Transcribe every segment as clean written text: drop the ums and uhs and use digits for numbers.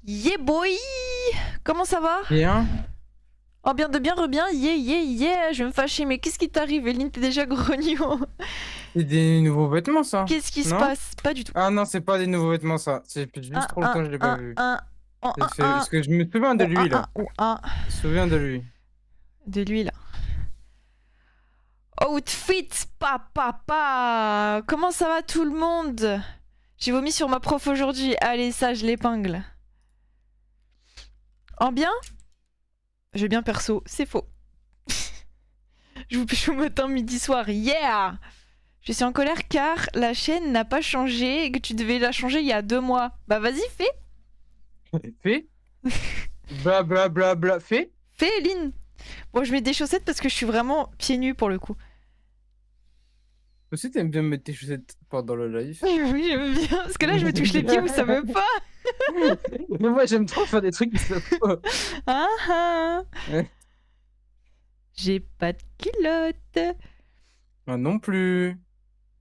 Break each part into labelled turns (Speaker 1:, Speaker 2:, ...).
Speaker 1: Yeah boy! Comment ça va?
Speaker 2: Bien.
Speaker 1: Oh bien de bien rebien, yeah, je vais me fâcher, mais qu'est-ce qui t'arrive, Eline, t'es déjà grognon.
Speaker 2: C'est des nouveaux vêtements, ça?
Speaker 1: Qu'est-ce qui se
Speaker 2: Non?
Speaker 1: passe? Pas du tout.
Speaker 2: Ah non, c'est pas des nouveaux vêtements, ça. C'est depuis juste trop
Speaker 1: Un,
Speaker 2: longtemps que je l'ai pas
Speaker 1: un,
Speaker 2: vu.
Speaker 1: un, en
Speaker 2: Parce que je me souviens de lui, là.
Speaker 1: un.
Speaker 2: Je me souviens de lui.
Speaker 1: De lui là. Outfit, pa. Comment ça va tout le monde? J'ai vomi sur ma prof aujourd'hui. Allez, ça, je l'épingle. En bien? Je vais bien perso, c'est faux. Je vous pêche au matin, midi, soir. Yeah! Je suis en colère car la chaîne n'a pas changé et que tu devais la changer il y a 2 mois. Bah vas-y, fais!
Speaker 2: Fais. Bla bla bla bla. Fais.
Speaker 1: Fais, Eline! Bon, je mets des chaussettes parce que je suis vraiment pieds nus pour le coup.
Speaker 2: Toi aussi, t'aimes bien mettre tes chaussettes pendant le live.
Speaker 1: Oui, j'aime bien. Parce que là, je me touche les pieds, vous savez pas?
Speaker 2: Mais moi, j'aime trop faire des trucs qui se font.
Speaker 1: Ah ah!
Speaker 2: Ouais.
Speaker 1: J'ai pas de culotte.
Speaker 2: Moi non plus.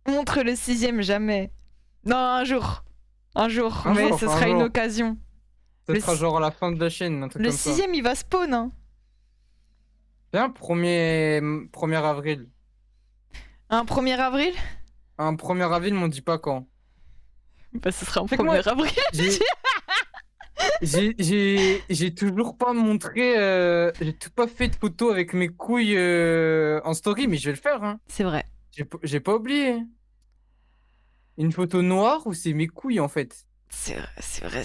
Speaker 1: Montre le 6ème, jamais. Non, un jour. Un jour,
Speaker 2: Un
Speaker 1: mais
Speaker 2: jour,
Speaker 1: ce
Speaker 2: un
Speaker 1: sera une
Speaker 2: jour.
Speaker 1: occasion.
Speaker 2: Ça
Speaker 1: Le,
Speaker 2: sera genre à la fin de la chaîne, un truc
Speaker 1: le
Speaker 2: comme ça.
Speaker 1: 6ème, il va spawn, hein.
Speaker 2: Bien, 1er avril.
Speaker 1: Un 1er avril?
Speaker 2: Un 1er avril, m'on dit pas quand.
Speaker 1: Bah, ce sera un
Speaker 2: C'est que moi,
Speaker 1: 1er avril.
Speaker 2: j'ai j'ai toujours pas montré, j'ai tout pas fait de photo avec mes couilles en story, mais je vais le faire, hein.
Speaker 1: C'est vrai.
Speaker 2: J'ai pas oublié. Une photo noire où c'est mes couilles en fait.
Speaker 1: C'est vrai.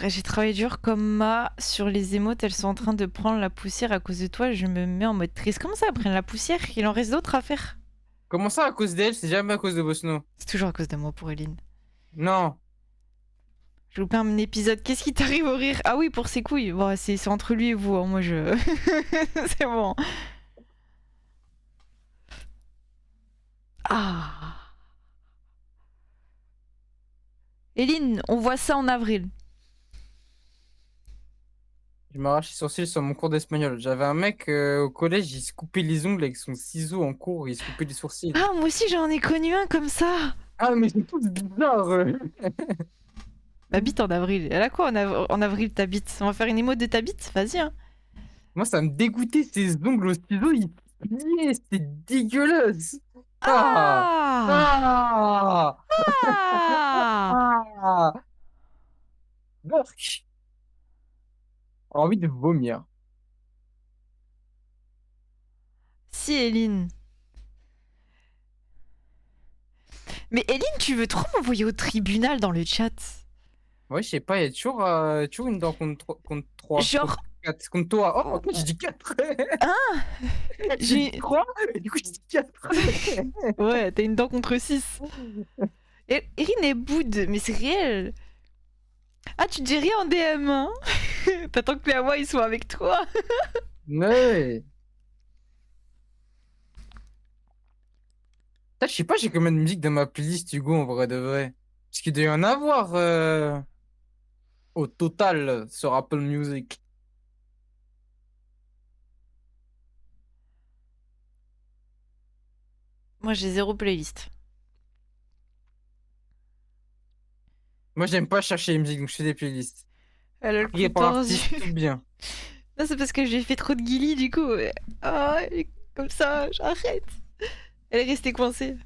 Speaker 1: J'ai travaillé dur comme ma sur les émotes. Elles sont en train de prendre la poussière à cause de toi. Je me mets en mode triste. Comment ça, elles prennent la poussière? Il en reste d'autres à faire.
Speaker 2: Comment ça à cause d'elle? C'est jamais à cause de Bosno.
Speaker 1: C'est toujours à cause de moi pour Eline.
Speaker 2: Non.
Speaker 1: J'ai loupé un épisode. Qu'est-ce qui t'arrive au rire? Ah oui, pour ses couilles. Bon, c'est entre lui et vous, hein. Moi, je... c'est bon. Ah. Eline, on voit ça en avril.
Speaker 2: Je m'arrache les sourcils sur mon cours d'espagnol. J'avais un mec au collège, il se coupait les ongles avec son ciseau en cours, il se coupait les sourcils.
Speaker 1: Ah, moi aussi, j'en ai connu un comme ça.
Speaker 2: Ah mais c'est tout bizarre.
Speaker 1: Ma bite en avril. Elle a quoi en avril, ta bite? On va faire une émote de ta bite? Vas-y, hein.
Speaker 2: Moi ça me dégoûtait ces ongles au ciseau, ils pliaient, c'était dégueulasse. Ah.
Speaker 1: Ah.
Speaker 2: Ah.
Speaker 1: Ah.
Speaker 2: Ah. Burk. Envie de vomir.
Speaker 1: Si, Eline. Mais Eline, tu veux trop m'envoyer au tribunal dans le chat?
Speaker 2: Ouais, je sais pas, il y a toujours une dent contre 3.
Speaker 1: Genre,
Speaker 2: Contre 4. Contre toi. Oh, pourquoi je dis 4?
Speaker 1: hein?
Speaker 2: J'ai dit
Speaker 1: J'ai...
Speaker 2: 3, et du coup, je dis 4.
Speaker 1: Ouais, t'as une dent contre 6. Erin est boude, mais c'est réel. Ah, tu dis rien en DM, hein? T'attends que les Hawaii soient avec toi.
Speaker 2: Ouais. Putain, je sais pas, j'ai combien de musique dans ma playlist, Hugo, en vrai de vrai. Parce qu'il doit y en avoir au total sur Apple Music.
Speaker 1: Moi, j'ai 0 playlist.
Speaker 2: Moi, j'aime pas chercher les musiques, donc je fais des playlists.
Speaker 1: Elle a le
Speaker 2: Trié
Speaker 1: cou
Speaker 2: par
Speaker 1: tordu.
Speaker 2: l'artiste, tout bien.
Speaker 1: Non, c'est parce que j'ai fait trop de guilly, du coup. Ah, et comme ça, j'arrête. Elle est restée coincée.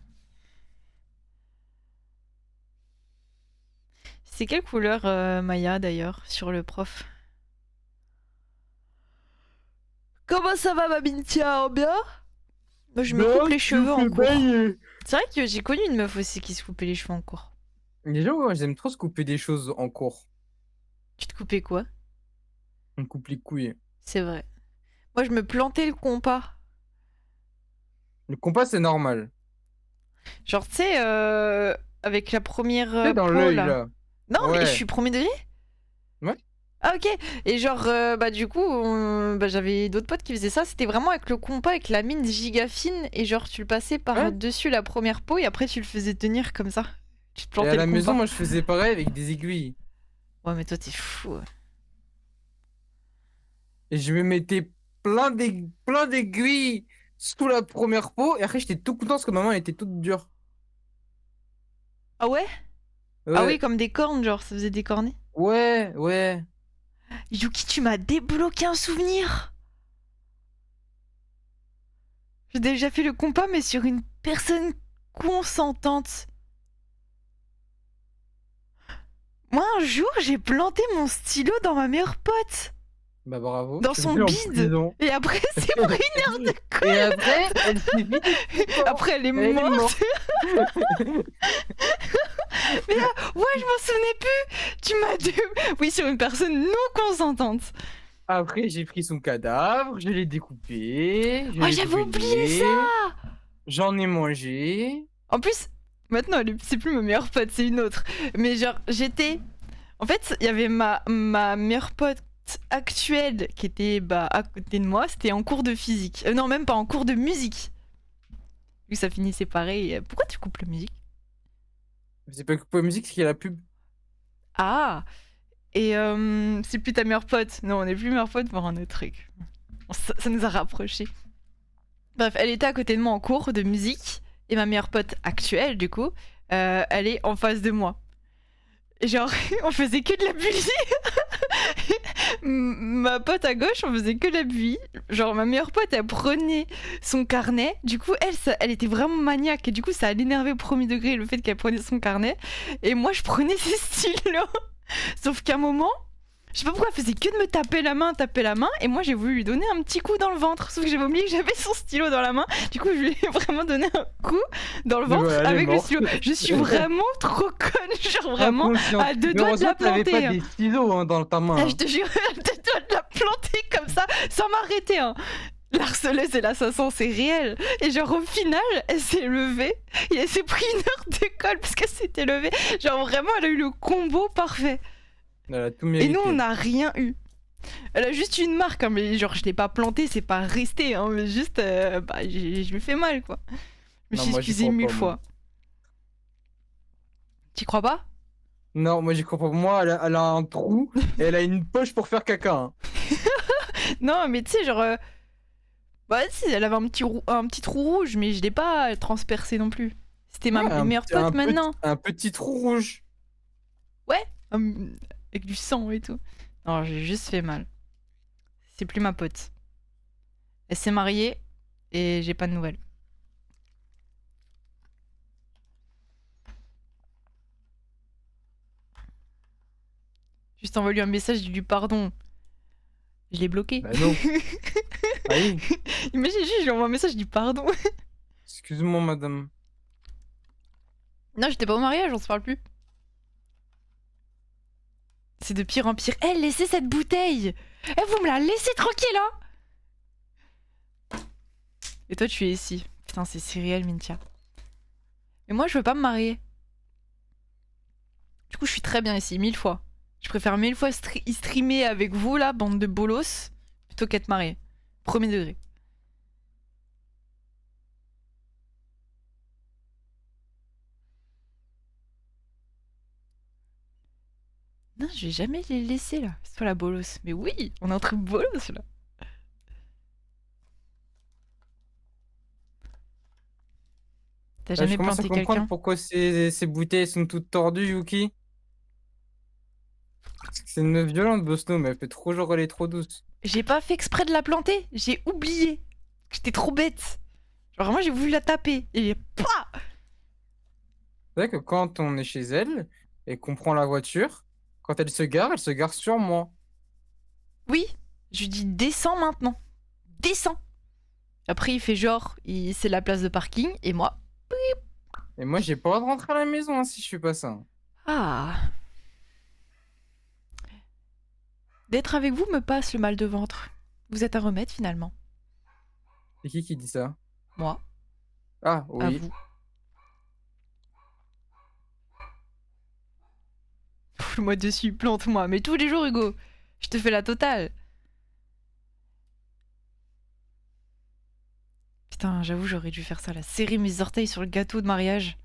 Speaker 1: C'est quelle couleur, Maya, d'ailleurs, sur le prof? Comment ça va, ma Bintia? Bien? Moi, je me coupe les cheveux en cours. C'est vrai que j'ai connu une meuf aussi qui se coupait les cheveux en cours.
Speaker 2: Les gens, ouais, ils aiment trop se couper des choses en cours.
Speaker 1: Tu te coupais quoi?
Speaker 2: On coupe les couilles.
Speaker 1: C'est vrai. Moi, je me plantais le compas.
Speaker 2: Le compas, c'est normal.
Speaker 1: Genre, tu sais, avec la première
Speaker 2: C'est dans
Speaker 1: peau,
Speaker 2: l'œil,
Speaker 1: là.
Speaker 2: là.
Speaker 1: Non, mais je
Speaker 2: Ouais.
Speaker 1: suis premier degré?
Speaker 2: Ouais.
Speaker 1: Ah, ok. Et genre, bah, du coup, bah, j'avais d'autres potes qui faisaient ça. C'était vraiment avec le compas, avec la mine giga fine. Et genre, tu le passais
Speaker 2: Ouais.
Speaker 1: par-dessus la première peau et après, tu le faisais tenir comme ça. Tu te
Speaker 2: Et à
Speaker 1: plantais le
Speaker 2: la maison,
Speaker 1: compas.
Speaker 2: moi, je faisais pareil avec des aiguilles.
Speaker 1: Ouais, mais toi, t'es fou.
Speaker 2: Et je me mettais plein d'aiguilles sous la première peau. Et après, j'étais tout content parce que ma main elle était toute dure.
Speaker 1: Ah ouais? Ah oui,
Speaker 2: Ouais.
Speaker 1: comme des cornes, genre, ça faisait des cornets.
Speaker 2: Ouais, ouais.
Speaker 1: Yuki, tu m'as débloqué un souvenir. J'ai déjà fait le compas, mais sur une personne consentante. Moi, un jour, j'ai planté mon stylo dans ma meilleure pote.
Speaker 2: Bah bravo,
Speaker 1: Dans
Speaker 2: tu
Speaker 1: son
Speaker 2: l'as mis en
Speaker 1: bide.
Speaker 2: prison.
Speaker 1: Et après, c'est pris une heure de
Speaker 2: Et après, elle s'est vidée de son corps.
Speaker 1: Après, elle est
Speaker 2: Elle est
Speaker 1: morte.
Speaker 2: morte.
Speaker 1: Mais là, ouais, je m'en souvenais plus. Tu m'as dit. Oui, sur une personne non consentante.
Speaker 2: Après, j'ai pris son cadavre, je l'ai découpé, je
Speaker 1: Oh,
Speaker 2: l'ai
Speaker 1: j'avais oublié ça.
Speaker 2: brûlé, j'en ai mangé.
Speaker 1: En plus, maintenant, c'est plus ma meilleure pote, c'est une autre. Mais genre, j'étais. En fait, il y avait ma meilleure pote actuelle qui était bah, à côté de moi. C'était en cours de physique. Non, même pas en cours de musique. Vu que ça finissait pareil. Pourquoi tu coupes la musique?
Speaker 2: C'est pas pour la musique, c'est qu'il y a la pub.
Speaker 1: Ah. Et c'est plus ta meilleure pote. Non, on n'est plus meilleure pote pour un autre truc. Ça nous a rapprochés. Bref, elle était à côté de moi en cours de musique. Et ma meilleure pote actuelle, du coup, elle est en face de moi. Et genre, on faisait que de la bully. Ma pote à gauche, on faisait que de la bully. Genre, ma meilleure pote, elle prenait son carnet. Du coup, elle était vraiment maniaque. Et du coup, ça a énervé au premier degré le fait qu'elle prenait son carnet. Et moi, je prenais ses stylos. Sauf qu'à un moment, je sais pas pourquoi elle faisait que de me taper la main, et moi j'ai voulu lui donner un petit coup dans le ventre. Sauf que j'avais oublié que j'avais son stylo dans la main. Du coup, je lui ai vraiment donné un coup dans le
Speaker 2: Et
Speaker 1: ventre
Speaker 2: voilà, elle est
Speaker 1: avec le
Speaker 2: morte.
Speaker 1: stylo. Je suis vraiment trop conne, genre vraiment
Speaker 2: Inconsciente.
Speaker 1: à deux
Speaker 2: Mais
Speaker 1: doigts de
Speaker 2: heureusement
Speaker 1: la
Speaker 2: que t'avais
Speaker 1: planter.
Speaker 2: pas des stylos hein, dans ta main.
Speaker 1: Ah,
Speaker 2: Hein.
Speaker 1: je te jure, à deux doigts de la planter comme ça, sans m'arrêter. Hein. L'harceleuse et l'assassin, c'est réel. Et genre, au final, elle s'est levée et elle s'est pris une heure d'école parce qu'elle s'était levée. Genre, vraiment, elle a eu le combo parfait.
Speaker 2: Elle a tout
Speaker 1: Et
Speaker 2: mérité.
Speaker 1: nous, on n'a rien eu. Elle a juste une marque, hein, mais genre, je l'ai pas plantée, c'est pas resté, hein, mais juste, bah, je lui fais mal, quoi. Je me
Speaker 2: Non,
Speaker 1: suis
Speaker 2: moi, j'y
Speaker 1: excusée
Speaker 2: crois
Speaker 1: 1000
Speaker 2: pas, moi.
Speaker 1: fois. T'y crois pas?
Speaker 2: Non, moi j'y crois pas. Moi, elle a un trou et elle a une poche pour faire caca. Hein.
Speaker 1: Non, mais tu sais, genre. Bah, si, elle avait un petit trou rouge, mais je l'ai pas transpercé non plus. C'était ma
Speaker 2: Ouais,
Speaker 1: meilleure pote maintenant.
Speaker 2: un petit trou rouge.
Speaker 1: Ouais, avec du sang et tout. Non, j'ai juste fait mal. C'est plus ma pote. Elle s'est mariée et j'ai pas de nouvelles. Juste envoie lui un message, dis-lui pardon. Je l'ai bloqué.
Speaker 2: Bah non. Ah oui.
Speaker 1: Imagine juste, je lui envoie un message, je dis pardon.
Speaker 2: Excuse-moi, madame.
Speaker 1: Non, j'étais pas au mariage, on se parle plus. C'est de pire en pire. Eh, laissez cette bouteille. Eh, vous me la laissez tranquille, hein. Et toi, tu es ici. Putain, c'est réel, Mintia. Mais moi, je veux pas me marier. Du coup, je suis très bien ici, 1000 fois. Je préfère 1000 fois streamer avec vous, là, bande de bolos, plutôt qu'être mariée. Premier degré. Non, je vais jamais les laisser, là. C'est toi la bolos. Mais oui, on est entre bolos, là. T'as
Speaker 2: Je
Speaker 1: jamais
Speaker 2: commence à
Speaker 1: planté
Speaker 2: comprendre
Speaker 1: quelqu'un?
Speaker 2: pourquoi ces bouteilles sont toutes tordues, Yuki. C'est une violente, Bosno, mais elle fait trop genre elle est trop douce.
Speaker 1: J'ai pas fait exprès de la planter. J'ai oublié. J'étais trop bête. Genre, moi, j'ai voulu la taper. Et pas.
Speaker 2: C'est vrai que quand on est chez elle et qu'on prend la voiture, quand elle se gare sur moi.
Speaker 1: Oui, je lui dis descends maintenant. Descends. Après, il fait genre, c'est la place de parking. Et moi,
Speaker 2: Et moi, j'ai pas le droit de rentrer à la maison hein, si je fais pas ça.
Speaker 1: ah. D'être avec vous me passe le mal de ventre. Vous êtes un remède finalement.
Speaker 2: C'est qui dit ça?
Speaker 1: Moi,
Speaker 2: Ah,
Speaker 1: à
Speaker 2: oui.
Speaker 1: vous. Moi dessus, plante-moi. Mais tous les jours, Hugo. Je te fais la totale. Putain, j'avoue, j'aurais dû faire ça, là. Serrer mes orteils sur le gâteau de mariage.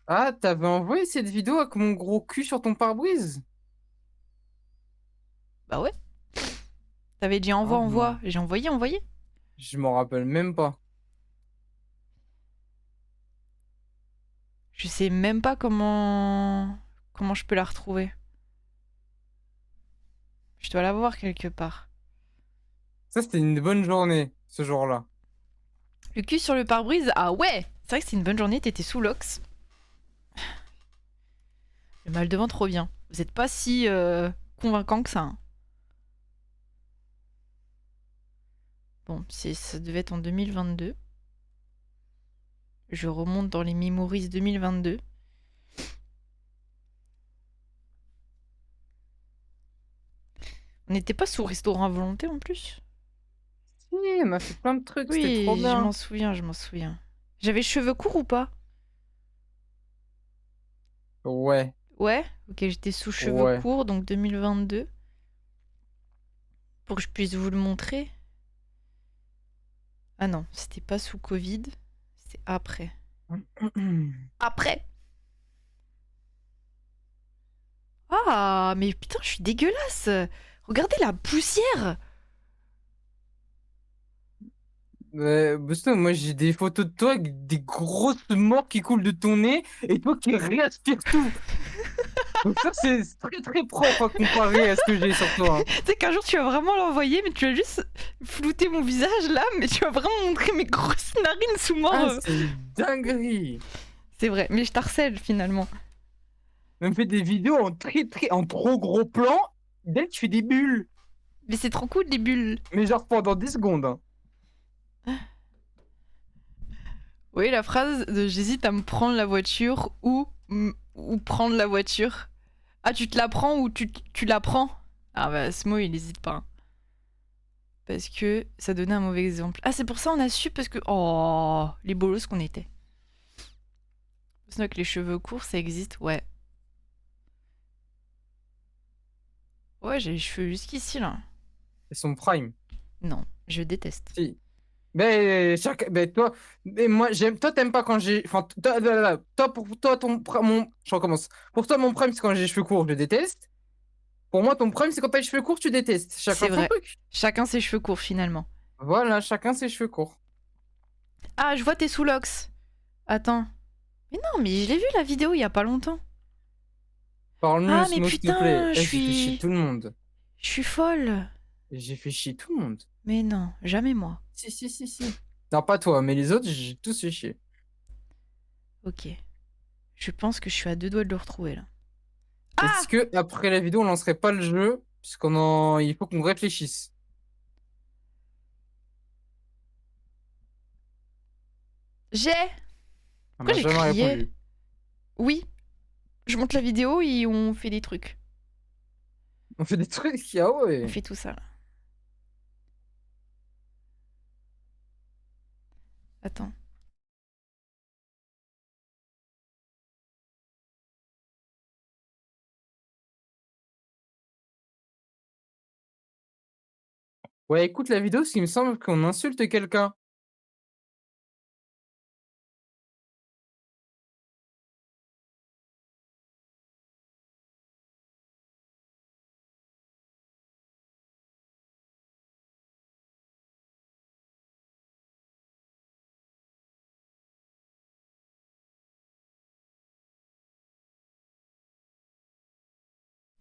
Speaker 2: Ah, t'avais envoyé cette vidéo avec mon gros cul sur ton pare-brise?
Speaker 1: Bah ouais. T'avais dit
Speaker 2: Ah,
Speaker 1: envoie. J'ai envoyé.
Speaker 2: je m'en rappelle même pas.
Speaker 1: Je sais même pas comment je peux la retrouver. Je dois l'avoir quelque part.
Speaker 2: Ça, c'était une bonne journée, ce jour-là.
Speaker 1: Le cul sur le pare-brise. Ah ouais. C'est vrai que c'était une bonne journée. T'étais sous l'ox. Le mal de ventre revient. Vous êtes pas si convaincant que ça. Hein. Bon, ça devait être en 2022. Je remonte dans les memories 2022. On n'était pas sous restaurant à volonté en plus?
Speaker 2: Si, on a fait plein de trucs, c'était trop
Speaker 1: Oui, je
Speaker 2: bien.
Speaker 1: m'en souviens, je m'en souviens. J'avais cheveux courts ou pas?
Speaker 2: Ouais,
Speaker 1: Ouais, ok, j'étais sous cheveux
Speaker 2: ouais.
Speaker 1: courts, donc 2022. Pour que je puisse vous le montrer. Ah non, c'était pas sous Covid, c'est après. Après! Ah, mais putain, je suis dégueulasse! Regardez la poussière!
Speaker 2: Boston, moi j'ai des photos de toi avec des grosses morts qui coulent de ton nez et toi qui réaspires tout. Donc ça c'est très très propre à comparer à ce que j'ai sur toi. Hein.
Speaker 1: Tu sais qu'un jour tu vas vraiment l'envoyer, mais tu vas juste flouter mon visage là, mais tu vas vraiment montrer mes grosses narines sous mort.
Speaker 2: Ah c'est une dinguerie.
Speaker 1: C'est vrai, mais je t'harcèle finalement.
Speaker 2: On me fait des vidéos en trop gros plan. Dès que tu fais des bulles.
Speaker 1: Mais c'est trop cool les bulles.
Speaker 2: Mais genre pendant 10 secondes. Hein.
Speaker 1: Oui, la phrase de j'hésite à me prendre la voiture ou prendre la voiture. Ah, tu te la prends ou tu la prends? Ah bah ce mot il hésite pas. Hein. Parce que ça donnait un mauvais exemple. Ah c'est pour ça on a su parce que... Oh, les bolos qu'on était. Sinon que les cheveux courts ça existe, ouais. Ouais j'ai les cheveux jusqu'ici là.
Speaker 2: C'est son prime.
Speaker 1: Non, je déteste.
Speaker 2: Si. Mais toi, mais moi j'aime. Toi t'aimes pas quand j'ai. Enfin, toi pour toi mon. Je recommence. Pour toi mon prime c'est quand j'ai les cheveux courts, je déteste. Pour moi ton prime c'est quand t'as les cheveux courts, tu détestes.
Speaker 1: C'est
Speaker 2: Chacun son
Speaker 1: vrai.
Speaker 2: truc.
Speaker 1: Chacun ses cheveux courts finalement.
Speaker 2: Voilà, chacun ses cheveux courts.
Speaker 1: Ah, je vois tes sous l'ox. Attends. Mais non, mais je l'ai vu la vidéo il y a pas longtemps.
Speaker 2: Parle-nous,
Speaker 1: Ah, mais
Speaker 2: Smo, s'il te plaît.
Speaker 1: putain, je
Speaker 2: Eh, j'ai fait chier
Speaker 1: suis.
Speaker 2: tout le monde.
Speaker 1: Je suis folle.
Speaker 2: J'ai fait chier tout le monde.
Speaker 1: Mais non, jamais moi.
Speaker 2: Si, si, si, si. Non, pas toi, mais les autres, j'ai tous fait chier.
Speaker 1: Ok. Je pense que je suis à deux doigts de le retrouver là.
Speaker 2: Est-ce
Speaker 1: Ah!
Speaker 2: que après la vidéo, on lancerait pas le jeu? Il faut qu'on réfléchisse.
Speaker 1: J'ai!
Speaker 2: Elle
Speaker 1: Pourquoi
Speaker 2: m'a
Speaker 1: j'ai
Speaker 2: jamais
Speaker 1: crié?
Speaker 2: répondu.
Speaker 1: Oui, je monte la vidéo et on fait des trucs.
Speaker 2: On fait des trucs, ah
Speaker 1: On
Speaker 2: ouais.
Speaker 1: fait tout ça là. Attends.
Speaker 2: Ouais, écoute la vidéo, parce qu'il me semble qu'on insulte quelqu'un.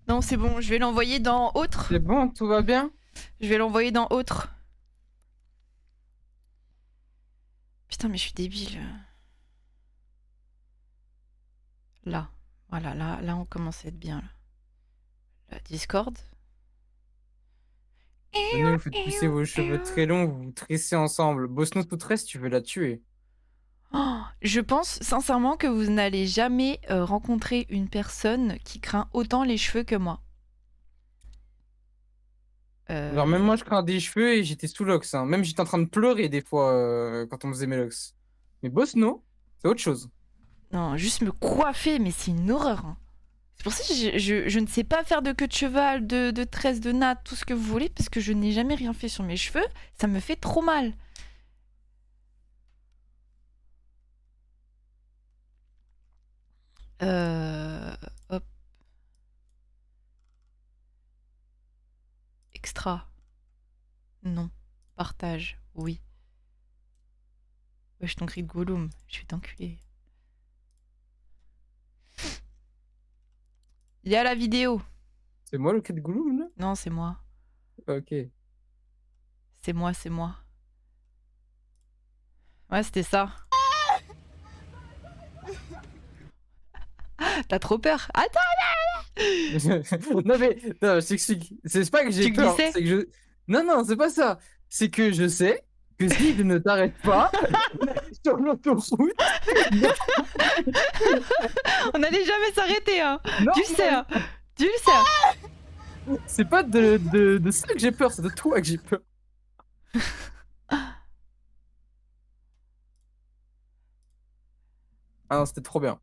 Speaker 1: Non, c'est bon, je vais l'envoyer dans autre.
Speaker 2: C'est bon, tout va bien?
Speaker 1: Je vais l'envoyer dans autre. Putain, mais je suis débile. Là. Voilà, là, on commence à être bien. Là. La Discord.
Speaker 2: Venez, vous faites pousser vos cheveux très longs, vous vous tressez ensemble. Bosno tout tresse, tu veux la tuer.
Speaker 1: Oh, je pense sincèrement que vous n'allez jamais rencontrer une personne qui craint autant les cheveux que moi.
Speaker 2: Genre, même moi, je crains des cheveux et j'étais sous l'ox. Hein. Même j'étais en train de pleurer des fois quand on faisait mes locks. Mais Bosno, c'est autre chose.
Speaker 1: Non, juste me coiffer, mais c'est une horreur. Hein. C'est pour ça que je ne sais pas faire de queue de cheval, de tresse, de natte, tout ce que vous voulez, parce que je n'ai jamais rien fait sur mes cheveux. Ça me fait trop mal. Hop. Extra. Non. Partage. Oui. Wesh ton cri de Gollum. Je vais t'enculer. Il y a la vidéo.
Speaker 2: C'est moi le Cat Goulou, là?
Speaker 1: Non, c'est moi.
Speaker 2: Ok.
Speaker 1: C'est moi, c'est moi. Ouais, c'était ça. T'as trop peur. Attends,
Speaker 2: Non mais, non, je t'explique. C'est pas que j'ai
Speaker 1: tu
Speaker 2: peur,
Speaker 1: glissais.
Speaker 2: c'est que je... Non, non, c'est pas ça. C'est que je sais que s'il ne t'arrête pas sur l'autoroute, non,
Speaker 1: On n'allait jamais s'arrêter, hein.
Speaker 2: non,
Speaker 1: Tu le sais, hein. Tu le sais.
Speaker 2: c'est pas de ça que j'ai peur, c'est de toi que j'ai peur. Ah non, c'était trop bien.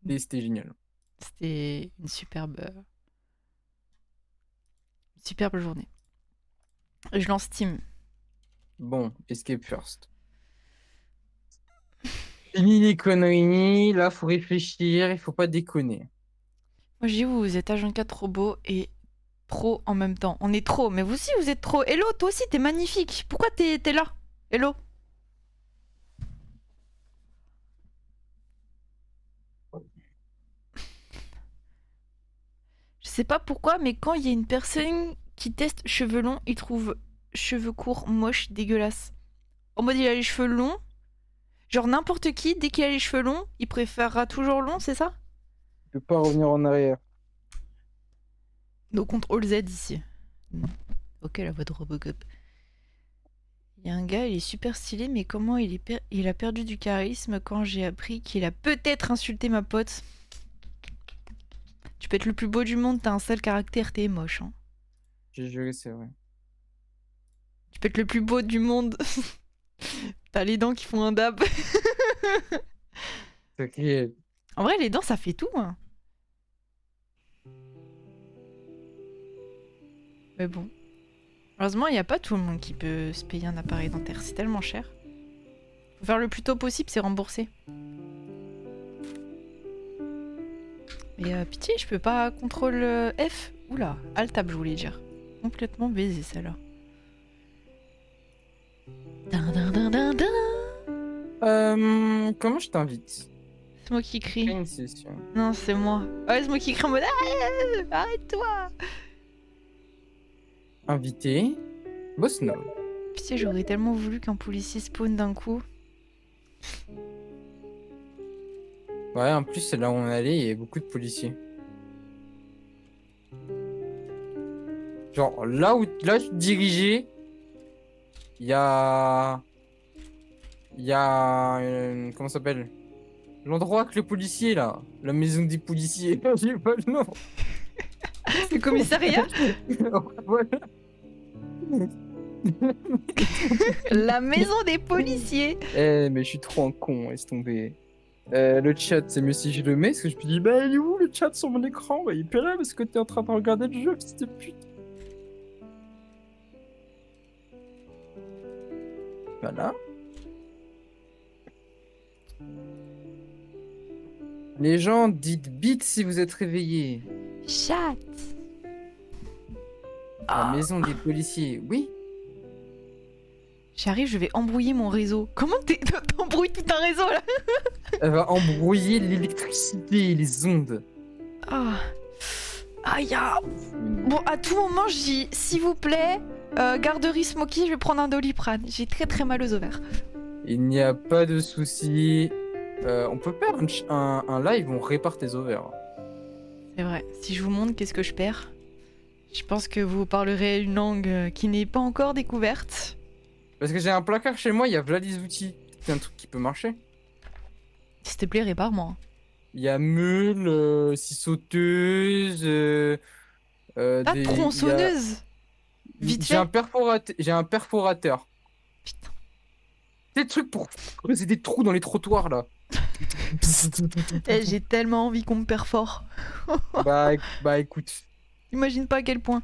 Speaker 2: Et c'était génial.
Speaker 1: C'était une superbe journée. Je lance Steam.
Speaker 2: Bon, escape first. Fini les conneries, là, faut réfléchir, il faut pas déconner.
Speaker 1: Moi, je dis, vous êtes H24 robot et trop en même temps. On est trop, mais vous aussi, vous êtes trop. Hello, toi aussi, t'es magnifique. Pourquoi t'es là? Hello. Je sais pas pourquoi, mais quand il y a une personne qui teste cheveux longs, il trouve cheveux courts moches, dégueulasses. En mode, il a les cheveux longs. Genre, n'importe qui, dès qu'il a les cheveux longs, il préférera toujours long, c'est ça?
Speaker 2: Je peux pas revenir en arrière.
Speaker 1: No contrôle Z ici. Ok, la voix de Robocop. Il y a un gars, il est super stylé, mais comment il a perdu du charisme quand j'ai appris qu'il a peut-être insulté ma pote. Tu peux être le plus beau du monde, t'as un sale caractère, t'es moche. Hein.
Speaker 2: J'ai juré, c'est vrai.
Speaker 1: Tu peux être le plus beau du monde. T'as les dents qui font un dab.
Speaker 2: T'inquiète.
Speaker 1: En vrai, les dents, ça fait tout. Hein. Mais bon. Heureusement, il n'y a pas tout le monde qui peut se payer un appareil dentaire. C'est tellement cher. Faut faire le plus tôt possible, c'est remboursé. Mais pitié, je peux pas contrôle F. Oula, Alt Tab, je voulais dire. Complètement baisé celle-là. Din, din, din, din, din.
Speaker 2: Comment je t'invite?
Speaker 1: C'est moi qui crie.
Speaker 2: Une session.
Speaker 1: Non, c'est moi. Ouais, c'est moi qui crie en mode ah, arrête-toi.
Speaker 2: Invité. Boss no.
Speaker 1: Pitié, j'aurais tellement voulu qu'un policier spawn d'un coup.
Speaker 2: Ouais, en plus, c'est là où on allait, il y avait beaucoup de policiers. Genre, là, je dirigeais, il y a... Il y a... comment ça s'appelle? L'endroit avec les policiers, là. La maison des policiers. J'ai pas le nom.
Speaker 1: Le commissariat.
Speaker 2: Voilà.
Speaker 1: La maison des policiers.
Speaker 2: Eh, mais je suis trop un con, laisse tomber. Le chat, c'est mieux si je le mets, parce que je me dis, bah, il est où le chat sur mon écran? Bah, il est pas là parce que t'es en train de regarder le jeu, petite pute. Voilà. Les gens, dites bite si vous êtes réveillés.
Speaker 1: Chat.
Speaker 2: La maison des policiers, oui.
Speaker 1: J'arrive, je vais embrouiller mon réseau. Comment t'embrouilles tout un réseau là?
Speaker 2: Elle va embrouiller l'électricité et les ondes.
Speaker 1: Ah. Aïe. Ah. Bon, à tout moment, je dis s'il vous plaît, garderie Smoky, je vais prendre un Doliprane. J'ai très très mal aux ovaires.
Speaker 2: Il n'y a pas de souci. On peut faire un live où on répare tes ovaires.
Speaker 1: C'est vrai. Si je vous montre qu'est-ce que je perds, je pense que vous parlerez une langue qui n'est pas encore découverte.
Speaker 2: Parce que j'ai un placard chez moi, il y a Vladis outils. C'est un truc qui peut marcher.
Speaker 1: S'il te plaît, répare-moi.
Speaker 2: Il y a meule, scie sauteuse,
Speaker 1: La
Speaker 2: il y a...
Speaker 1: tronçonneuse. Vite
Speaker 2: J'ai
Speaker 1: fait.
Speaker 2: j'ai un perforateur.
Speaker 1: Putain.
Speaker 2: Des trucs pour creuser des trous dans les trottoirs là.
Speaker 1: Eh, j'ai tellement envie qu'on me fort.
Speaker 2: Bah écoute,
Speaker 1: Imagine pas à quel point.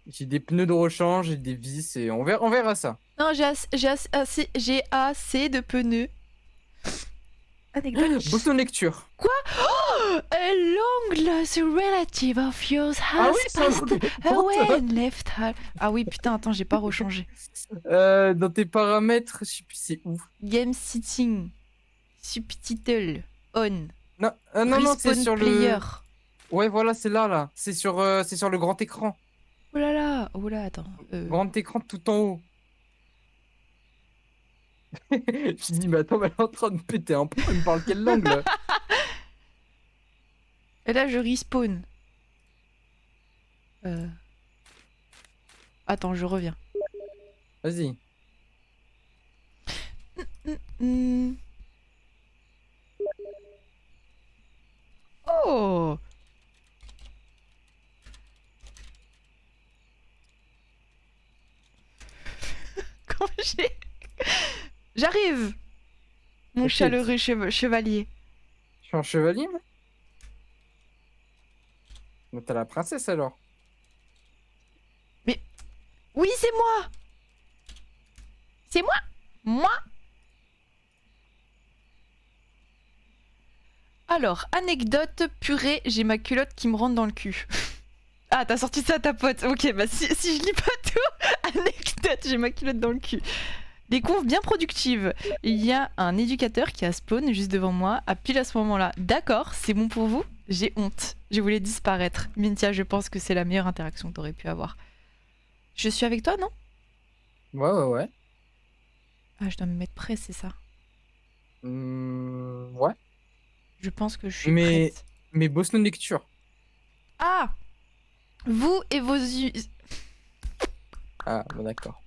Speaker 2: j'ai des pneus de rechange et des vis et on verra ça.
Speaker 1: Non, j'ai assez de pneus. Anecdote.
Speaker 2: Boston lecture.
Speaker 1: A long lost relative of yours
Speaker 2: Ah
Speaker 1: has
Speaker 2: oui, c'est un
Speaker 1: passed
Speaker 2: truc
Speaker 1: away
Speaker 2: important.
Speaker 1: and left her. Ah oui, putain, attends, j'ai pas rechangé.
Speaker 2: Dans tes paramètres, je sais plus c'est où.
Speaker 1: Game sitting. Subtitle. On.
Speaker 2: Non, non, c'est
Speaker 1: Respawn
Speaker 2: sur
Speaker 1: player.
Speaker 2: le. Ouais, voilà, c'est là. C'est sur le grand écran.
Speaker 1: Oh là là. Oh là, attends.
Speaker 2: Grand écran tout en haut. Je dis, mais attends, mais elle est en train de péter un plomb, elle me parle quelle langue là?
Speaker 1: Et là, je respawn. Attends, je reviens.
Speaker 2: Vas-y.
Speaker 1: Hmm. Oh. Comment j'ai... J'arrive, mon
Speaker 2: T'inquiète.
Speaker 1: chaleureux chevalier.
Speaker 2: Je suis un chevalier, moi? Mais t'as la princesse alors.
Speaker 1: Oui, c'est moi. C'est moi. Moi. Alors, anecdote purée, j'ai ma culotte qui me rentre dans le cul. Ah, t'as sorti ça à ta pote. Ok, bah si je lis pas tout, anecdote, j'ai ma culotte dans le cul. Des confs bien productives. Il y a un éducateur qui a spawn juste devant moi, à pile à ce moment-là. D'accord, c'est bon pour vous? J'ai honte. Je voulais disparaître. Mintia, je pense que c'est la meilleure interaction que t'aurais pu avoir. Je suis avec toi, non?
Speaker 2: Ouais.
Speaker 1: Ah, je dois me mettre prêt, c'est ça.
Speaker 2: Ouais.
Speaker 1: Je pense que je suis
Speaker 2: Mais,
Speaker 1: prête.
Speaker 2: mais bosse nos lectures.
Speaker 1: Ah! Vous et vos...
Speaker 2: Ah, bon, d'accord.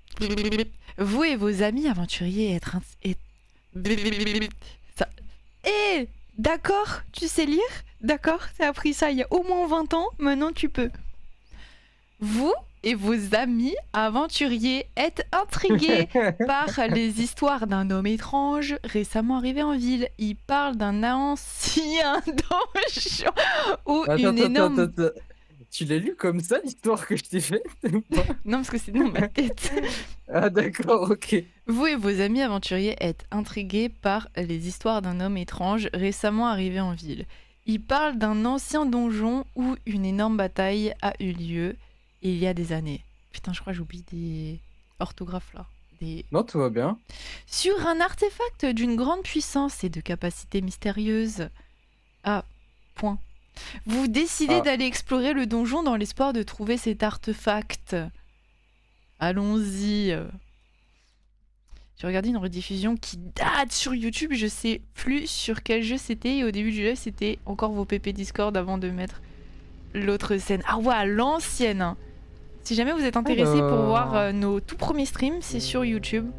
Speaker 1: Vous et vos amis aventuriers être... Ça... Eh! D'accord, tu sais lire? D'accord, t'as appris ça il y a au moins 20 ans, maintenant tu peux. Vous et vos amis aventuriers êtes intrigués par les histoires d'un homme étrange récemment arrivé en ville. Il parle d'un ancien donjon ou une énorme...
Speaker 2: Tu l'as lu comme ça, l'histoire que je t'ai faite ou pas?
Speaker 1: Non, parce que c'est dans ma tête.
Speaker 2: Ah, d'accord, ok.
Speaker 1: Vous et vos amis aventuriers êtes intrigués par les histoires d'un homme étrange récemment arrivé en ville. Il parle d'un ancien donjon où une énorme bataille a eu lieu il y a des années. Putain, je crois que j'oublie des orthographes là.
Speaker 2: Non, tout va bien.
Speaker 1: Sur un artefact d'une grande puissance et de capacités mystérieuses. Ah, point. Vous décidez
Speaker 2: Ah.
Speaker 1: d'aller explorer le donjon dans l'espoir de trouver cet artefact. Allons-y. J'ai regardé une rediffusion qui date sur YouTube, je sais plus sur quel jeu c'était. Et au début du live, c'était encore vos PP Discord avant de mettre l'autre scène. Ah ouais, l'ancienne, hein. Si jamais vous êtes intéressé pour voir nos tout premiers streams, c'est sur YouTube.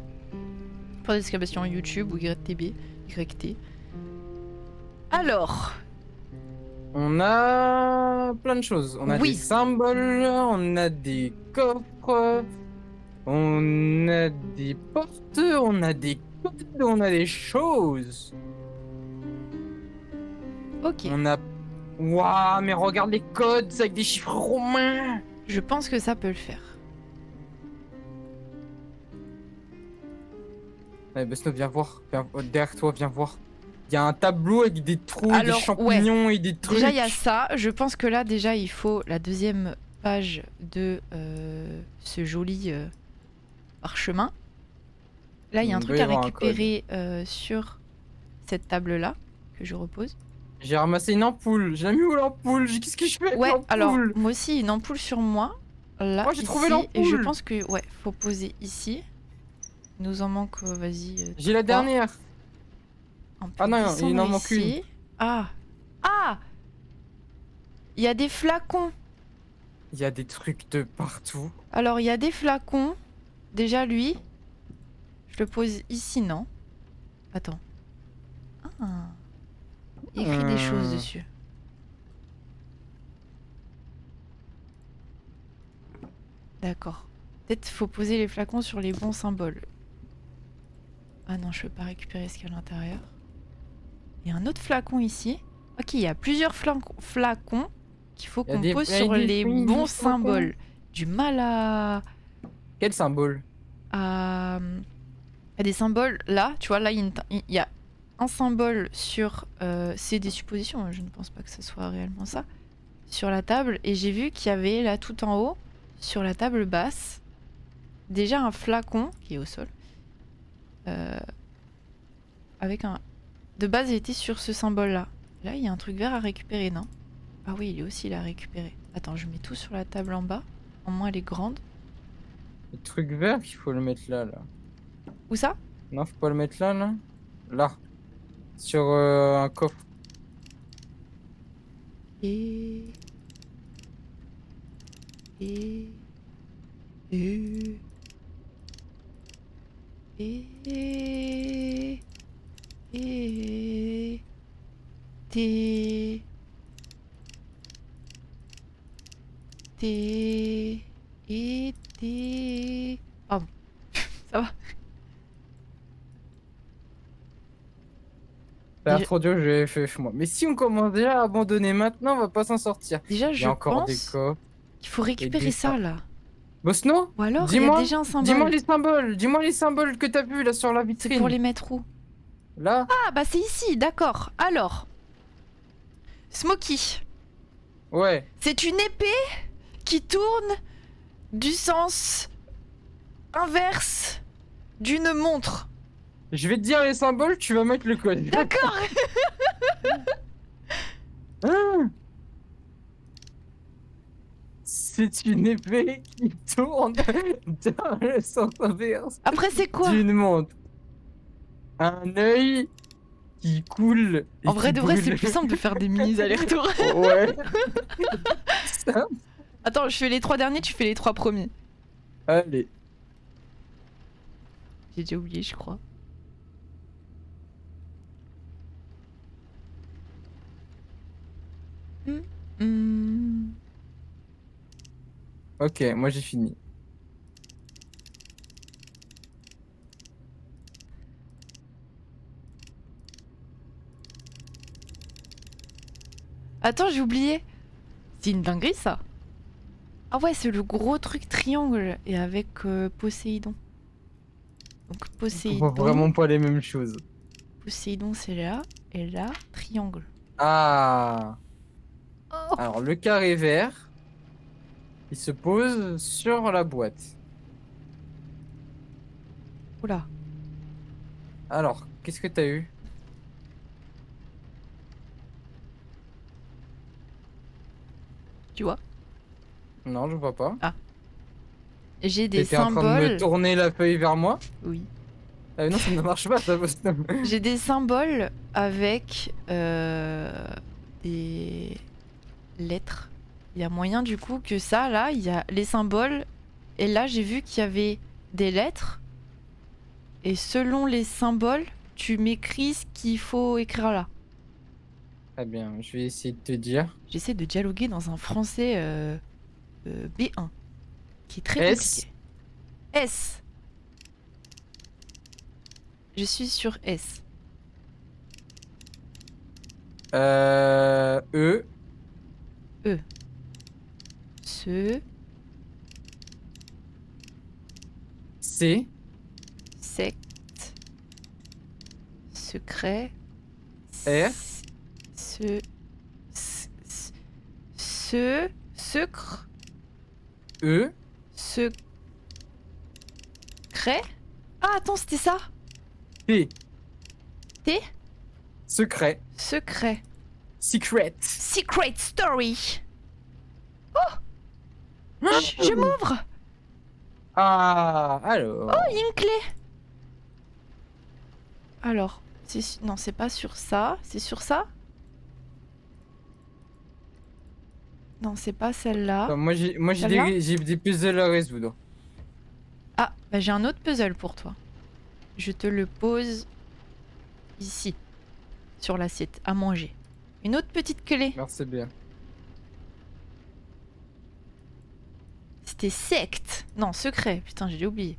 Speaker 1: Pour des exclamations YouTube ou YTB. YT. Alors,
Speaker 2: On a plein de choses. On a
Speaker 1: Oui.
Speaker 2: des symboles, on a des coffres, on a des portes, on a des codes, on a des choses.
Speaker 1: ok.
Speaker 2: On a... Waouh, mais regarde les codes, c'est avec des chiffres romains.
Speaker 1: Je pense que ça peut le faire.
Speaker 2: Allez, Besno, viens voir. Derrière toi, viens voir. Il y a un tableau avec des trous,
Speaker 1: Alors,
Speaker 2: des champignons et des trucs.
Speaker 1: Déjà, il y a ça. Je pense que là, déjà, il faut la deuxième page de ce joli parchemin. Là, il y a un
Speaker 2: Il
Speaker 1: truc
Speaker 2: doit y
Speaker 1: à
Speaker 2: avoir un
Speaker 1: récupérer sur cette table-là que je repose.
Speaker 2: J'ai ramassé une ampoule. J'ai mis où l'ampoule? Qu'est-ce que je fais avec
Speaker 1: Ouais,
Speaker 2: l'ampoule?
Speaker 1: alors, moi aussi, une ampoule sur moi. Là,
Speaker 2: Oh, j'ai trouvé
Speaker 1: ici. Et je
Speaker 2: l'ampoule.
Speaker 1: pense que, ouais, faut poser ici. Il nous en manque, vas-y.
Speaker 2: J'ai la
Speaker 1: 3.
Speaker 2: dernière.
Speaker 1: On peut
Speaker 2: Ah non,
Speaker 1: descendre
Speaker 2: il en manque
Speaker 1: ici.
Speaker 2: une.
Speaker 1: Ah! Ah! Il y a des flacons.
Speaker 2: Il y a des trucs de partout.
Speaker 1: Alors, il y a des flacons. Déjà, lui. Je le pose ici, non? Attends. Ah. Il écrit des choses dessus. D'accord. Peut-être faut poser les flacons sur les bons symboles. Ah non, je peux pas récupérer ce qu'il y a à l'intérieur. Il y a un autre flacon ici. Ok, il y a plusieurs flacons qu'il faut qu'on pose sur les bons symboles. Du mal à...
Speaker 2: Quel symbole?
Speaker 1: à des symboles là, tu vois, là il y a un symbole sur... c'est des suppositions, je ne pense pas que ce soit réellement ça. Sur la table, et j'ai vu qu'il y avait là tout en haut, sur la table basse, déjà un flacon qui est au sol. Avec un... De base, il était sur ce symbole là. Là, il y a un truc vert à récupérer, non? Ah oui, il est aussi là à récupérer. Attends, je mets tout sur la table en bas. Au moins, elle est grande.
Speaker 2: Le truc vert, il faut le mettre là, là.
Speaker 1: Où ça?
Speaker 2: Non, faut pas le mettre là, là. Là. Sur un coffre.
Speaker 1: Et... Et... Et... Et... Et... T... T... Et... T... Pardon. Ça va?
Speaker 2: Ça a l'air
Speaker 1: Déjà,
Speaker 2: trop dur, je vais faire moi. Mais si on commence déjà à abandonner maintenant, on va pas s'en sortir.
Speaker 1: déjà,
Speaker 2: Il y
Speaker 1: je
Speaker 2: a encore des
Speaker 1: pense
Speaker 2: coffres
Speaker 1: qu'il faut
Speaker 2: et
Speaker 1: récupérer
Speaker 2: des...
Speaker 1: ça, là.
Speaker 2: Bosno,
Speaker 1: Ou alors, il y a
Speaker 2: dis-moi,
Speaker 1: déjà un
Speaker 2: dis-moi
Speaker 1: symbole.
Speaker 2: les symboles, dis-moi les symboles que t'as vus là sur la
Speaker 1: C'est pour
Speaker 2: vitrine.
Speaker 1: les mettre où?
Speaker 2: Là,
Speaker 1: Ah, bah c'est ici, d'accord. Alors, Smokey,
Speaker 2: ouais.
Speaker 1: c'est une épée qui tourne du sens inverse d'une montre.
Speaker 2: Je vais te dire les symboles, tu vas mettre le code.
Speaker 1: D'accord.
Speaker 2: Ah, c'est une épée qui tourne dans le sens inverse
Speaker 1: Après, c'est quoi?
Speaker 2: d'une montre. Un œil qui coule et
Speaker 1: En vrai
Speaker 2: qui
Speaker 1: de vrai, c'est
Speaker 2: brûle.
Speaker 1: plus simple de faire des mini allers-retours.
Speaker 2: Ouais. Ça,
Speaker 1: Attends, je fais les 3 derniers, tu fais les 3 premiers.
Speaker 2: allez.
Speaker 1: J'ai déjà oublié, je crois. Hmm.
Speaker 2: Ok, moi j'ai fini.
Speaker 1: Attends, j'ai oublié. C'est une dinguerie, ça. Ah ouais, c'est le gros truc triangle et avec Poséidon. Donc
Speaker 2: On voit
Speaker 1: Poséidon,
Speaker 2: vraiment pas les mêmes choses.
Speaker 1: Poséidon c'est là et là triangle.
Speaker 2: Ah.
Speaker 1: Oh,
Speaker 2: Alors le carré vert, il se pose sur la boîte.
Speaker 1: oula.
Speaker 2: Alors, qu'est-ce que t'as eu?
Speaker 1: Tu vois?
Speaker 2: Non, je vois pas.
Speaker 1: J'ai des
Speaker 2: T'étais en train de me
Speaker 1: symboles.
Speaker 2: tourner la feuille vers moi?
Speaker 1: Oui.
Speaker 2: Ah non, ça ne marche pas, ça.
Speaker 1: J'ai des symboles avec des lettres. Il y a moyen du coup que ça, là, il y a les symboles. Et là, j'ai vu qu'il y avait des lettres. Et selon les symboles, tu m'écris ce qu'il faut écrire là.
Speaker 2: Très bien, je vais essayer de te dire.
Speaker 1: J'essaie de dialoguer dans un français B1, qui est très
Speaker 2: S.
Speaker 1: compliqué. S. Je suis sur S.
Speaker 2: E.
Speaker 1: Ce,
Speaker 2: C.
Speaker 1: secte, secret,
Speaker 2: R.
Speaker 1: ce, sucre,
Speaker 2: E.
Speaker 1: secret. Ah, attends, c'était ça?
Speaker 2: T.
Speaker 1: T?
Speaker 2: Secret.
Speaker 1: Secret.
Speaker 2: Secret.
Speaker 1: Secret story. Je m'ouvre.
Speaker 2: Ah, alors.
Speaker 1: Il y a une clé. Alors, non, c'est pas sur ça. C'est sur ça? Non, c'est pas celle-là.
Speaker 2: Attends, moi j'ai
Speaker 1: Celle-là
Speaker 2: j'ai des puzzles à résoudre.
Speaker 1: Ah, bah j'ai un autre puzzle pour toi. Je te le pose ici, sur l'assiette, à manger. Une autre petite clé.
Speaker 2: Merci bien.
Speaker 1: C'était secte. Non, secret. Putain, j'ai oublié.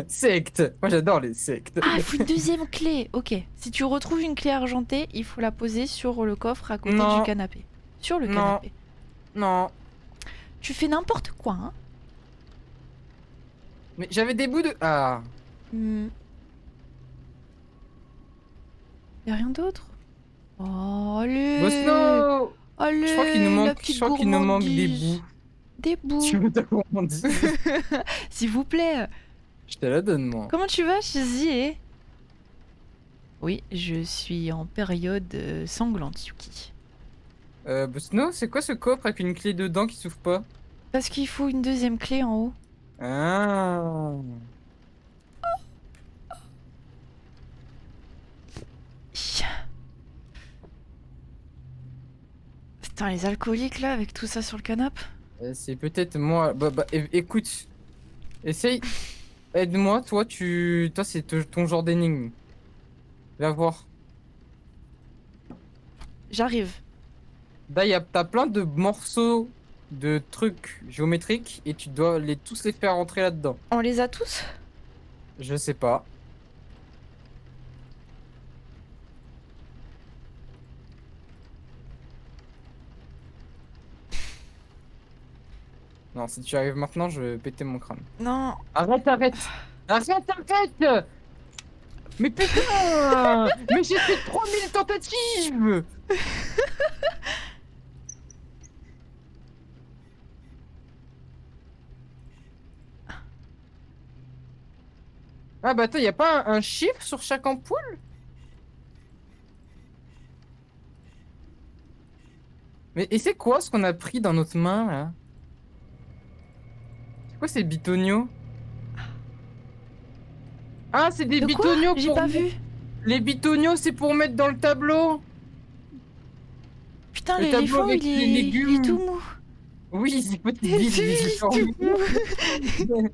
Speaker 2: Secte. Moi j'adore les sectes.
Speaker 1: Ah, il faut une deuxième clé. Ok. Si tu retrouves une clé argentée, il faut la poser sur le coffre à côté
Speaker 2: Non.
Speaker 1: du canapé. Sur le
Speaker 2: Non.
Speaker 1: canapé.
Speaker 2: Non.
Speaker 1: Tu fais n'importe quoi, hein.
Speaker 2: Mais j'avais des bouts de. Ah.
Speaker 1: Hmm. Y a rien d'autre? Oh, allez.
Speaker 2: Bosno.
Speaker 1: Allez,
Speaker 2: Je crois qu'il nous
Speaker 1: la
Speaker 2: manque,
Speaker 1: petite
Speaker 2: je crois qu'il nous manque des
Speaker 1: gourmandise.
Speaker 2: bouts.
Speaker 1: Des bouts.
Speaker 2: Tu veux ta gourmandise?
Speaker 1: S'il vous plaît.
Speaker 2: Je te la donne, moi.
Speaker 1: Comment tu vas, Chizi? Oui, je suis en période sanglante, Yuki.
Speaker 2: Bosno, c'est quoi ce coffre avec une clé dedans qui s'ouvre pas?
Speaker 1: Parce qu'il faut une deuxième clé en haut.
Speaker 2: Ah.
Speaker 1: Putain, les alcooliques là, avec tout ça sur le canapé.
Speaker 2: C'est peut-être moi. Écoute, essaye. Aide-moi, toi, toi, c'est ton genre d'énigme. Va voir.
Speaker 1: J'arrive.
Speaker 2: Là, t'as plein de morceaux de trucs géométriques et tu dois tous les faire rentrer là-dedans.
Speaker 1: On les a tous?
Speaker 2: Je sais pas. Non, si tu arrives maintenant, je vais péter mon crâne.
Speaker 1: Non.
Speaker 2: Arrête, arrête! Arrête, arrête! Mais putain! Mais j'ai fait 3000 tentatives! Ah bah attends, y a pas un chiffre sur chaque ampoule? Mais et c'est quoi ce qu'on a pris dans notre main là? C'est quoi ces bitonios? Ah, c'est des
Speaker 1: De quoi?
Speaker 2: bitonios
Speaker 1: J'ai
Speaker 2: pour
Speaker 1: pas vu.
Speaker 2: Les bitonios, c'est pour mettre dans le tableau.
Speaker 1: Putain,
Speaker 2: Le tableau
Speaker 1: l'éléphant,
Speaker 2: avec les
Speaker 1: il est tout
Speaker 2: légumes.
Speaker 1: mou.
Speaker 2: Oui, c'est pas
Speaker 1: Il est tout mou.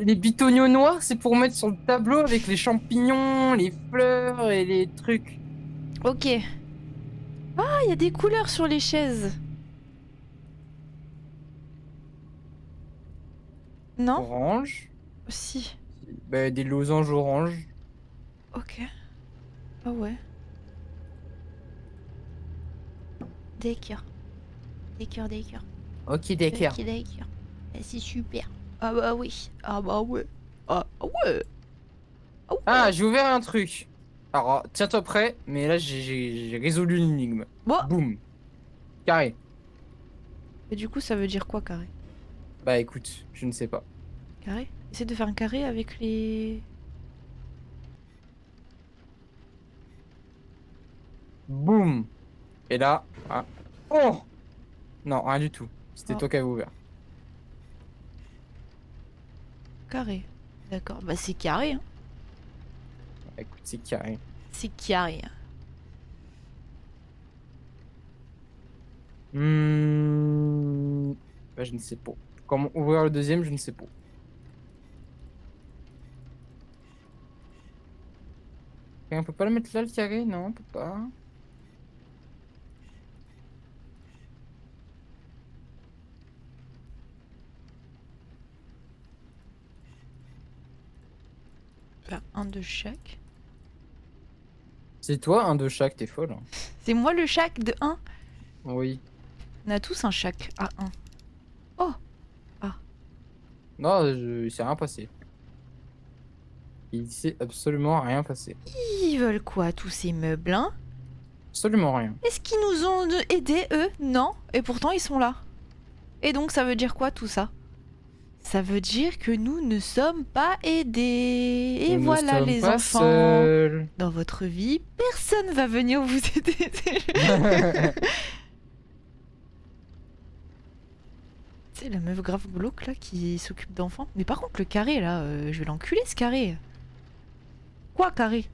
Speaker 2: Les bitonios noirs, c'est pour mettre sur le tableau avec les champignons, les fleurs et les trucs.
Speaker 1: Ok. Ah, il y a des couleurs sur les chaises. Non?
Speaker 2: Orange.
Speaker 1: Si.
Speaker 2: Bah, des losanges orange.
Speaker 1: Ok. Ah ouais. D'accord. D'accord, d'accord.
Speaker 2: Ok, d'accord.
Speaker 1: Ok, d'accord. C'est super. Ah bah oui. Ah bah ouais. Ah ouais. Ah ouais.
Speaker 2: Ah, j'ai ouvert un truc. Alors, tiens-toi prêt, mais là, j'ai résolu l'énigme.
Speaker 1: Bon.
Speaker 2: Boum. Carré.
Speaker 1: Et du coup, ça veut dire quoi, carré?
Speaker 2: Bah, écoute, je ne sais pas.
Speaker 1: Carré? Essaie de faire un carré avec les...
Speaker 2: Boum. Et là, ah. Oh! Non, rien du tout. C'était
Speaker 1: Oh.
Speaker 2: toi qui avais ouvert.
Speaker 1: Carré. D'accord. Bah c'est carré, hein.
Speaker 2: Écoute, c'est carré.
Speaker 1: C'est carré.
Speaker 2: Bah, je ne sais pas. Comment ouvrir le deuxième, je ne sais pas. Et on peut pas le mettre là, le carré? Non, on peut pas.
Speaker 1: Faire un de chaque.
Speaker 2: C'est toi, un de chaque, t'es folle, hein.
Speaker 1: C'est moi le chaque de 1.
Speaker 2: Oui.
Speaker 1: On a tous un chaque à 1. Oh.
Speaker 2: Non, il s'est rien passé. Il s'est absolument rien passé.
Speaker 1: Ils veulent quoi, tous ces meubles, hein?
Speaker 2: Absolument rien.
Speaker 1: Est-ce qu'ils nous ont aidés, eux? Non. Et pourtant, ils sont là. Et donc, ça veut dire quoi, tout ça? Ça veut dire que nous ne sommes pas aidés. Et
Speaker 2: Nous ne
Speaker 1: voilà,
Speaker 2: sommes
Speaker 1: les
Speaker 2: pas
Speaker 1: enfants.
Speaker 2: seuls.
Speaker 1: Dans votre vie, personne va venir vous aider. C'est la meuf grave glauque là qui s'occupe d'enfants. Mais par contre, le carré là, je vais l'enculer ce carré. Quoi, carré?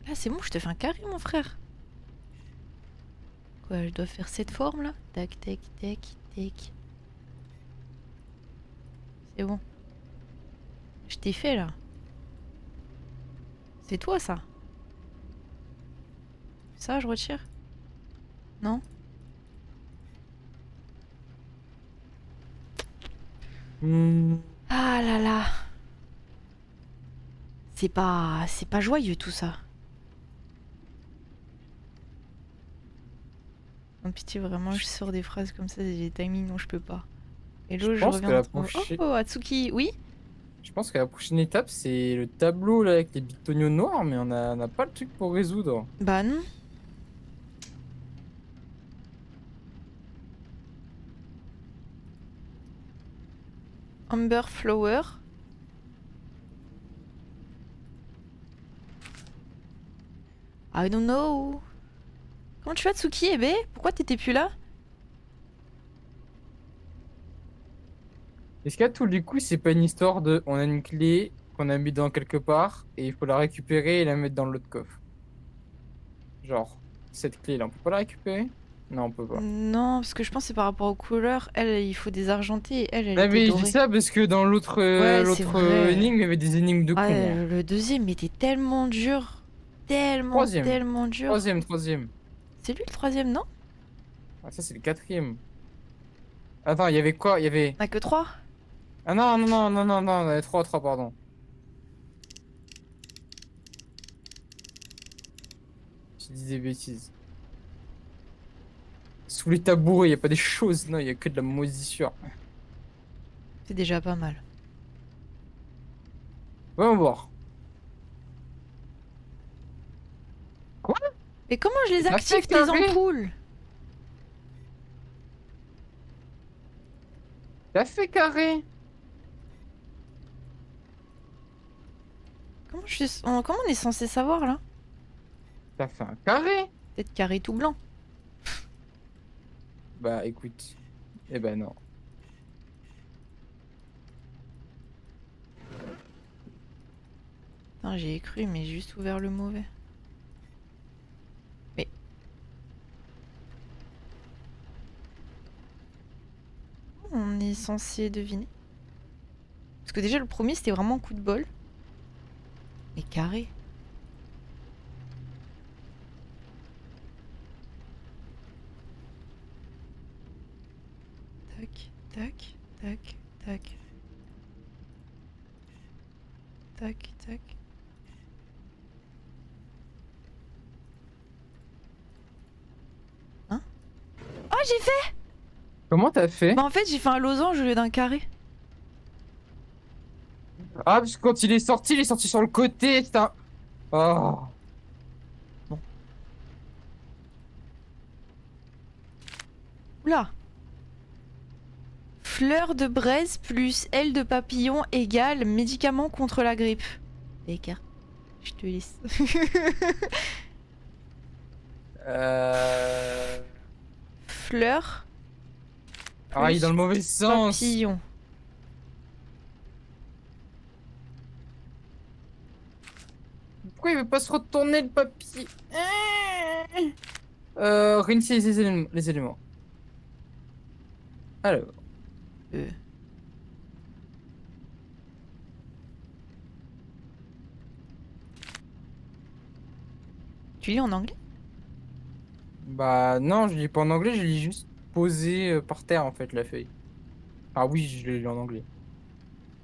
Speaker 1: Là, c'est bon, je te fais un carré, mon frère. Quoi, je dois faire cette forme là? Tac, tac, tac, tac. C'est bon. Je t'ai fait là. C'est toi ça? Ça, je retire? Non? Ah là là. C'est pas joyeux tout ça. En pitié, vraiment, je sors des phrases comme ça, j'ai des timings dont je peux pas. Hello, je
Speaker 2: pense que
Speaker 1: reviens
Speaker 2: la
Speaker 1: de ton-
Speaker 2: prochaine-
Speaker 1: Oh, Atsuki, oui?
Speaker 2: Je pense que la prochaine étape, c'est le tableau là avec les bitoniaux noirs, mais on a pas le truc pour résoudre.
Speaker 1: Bah non. Amber Flower. I don't know. Comment tu vas, Tsuki, eh ben? Pourquoi t'étais plus là?
Speaker 2: Est-ce qu'à tous les coups, c'est pas une histoire de on a une clé qu'on a mis dans quelque part et il faut la récupérer et la mettre dans l'autre coffre? Genre, cette clé-là, on peut pas la récupérer? Non, on peut pas.
Speaker 1: Non, parce que je pense que c'est par rapport aux couleurs. Elle, il faut des argentés et elle
Speaker 2: Ah
Speaker 1: était
Speaker 2: mais je dis
Speaker 1: dorée.
Speaker 2: ça parce que dans l'autre
Speaker 1: Ouais, c'est
Speaker 2: l'autre
Speaker 1: vrai.
Speaker 2: énigme, il y avait des énigmes de
Speaker 1: Ah,
Speaker 2: cons, hein.
Speaker 1: le deuxième était tellement dur. Tellement,
Speaker 2: Troisième.
Speaker 1: tellement dur.
Speaker 2: Troisième.
Speaker 1: C'est lui le troisième, non?
Speaker 2: Ah, ça, c'est le quatrième. Attends, il y avait quoi? Il y avait...
Speaker 1: On a que trois?
Speaker 2: Ah non, non, non, non, non, non, il y avait trois, pardon. Je dis des bêtises. Sous les tabourets, il n'y a pas des choses, non, il y a que de la moisissure.
Speaker 1: C'est déjà pas mal.
Speaker 2: Voyons voir. Quoi?
Speaker 1: Mais comment je les
Speaker 2: T'as fait
Speaker 1: active, tes
Speaker 2: carré?
Speaker 1: ampoules?
Speaker 2: T'as fait carré?
Speaker 1: Comment on est censé savoir, là?
Speaker 2: T'as fait un carré?
Speaker 1: Peut-être carré tout blanc.
Speaker 2: Bah écoute. Eh ben non.
Speaker 1: Putain, j'y ai cru, mais j'ai juste ouvert le mauvais. Mais... on est censé deviner. Parce que déjà, le premier, c'était vraiment un coup de bol. Mais carré. Tac, tac, tac, tac. Tac, tac. Hein? Oh, j'ai fait!
Speaker 2: Comment t'as fait?
Speaker 1: Bah en fait, j'ai fait un losange au lieu d'un carré.
Speaker 2: Ah, parce que quand il est sorti sur le côté, c'est un... Oh.
Speaker 1: Bon. Oula! Fleur de braise plus aile de papillon égale médicament contre la grippe. Écart. Je te laisse.
Speaker 2: Euh...
Speaker 1: Fleur
Speaker 2: Ah, il est dans
Speaker 1: plus
Speaker 2: le mauvais sens.
Speaker 1: papillon.
Speaker 2: Pourquoi il veut pas se retourner le papier? Rincer les éléments. Alors,
Speaker 1: Euh. Tu lis en anglais?
Speaker 2: bah non, je lis pas en anglais, je lis juste posé par terre en fait la feuille. Ah oui, je l'ai lu en anglais.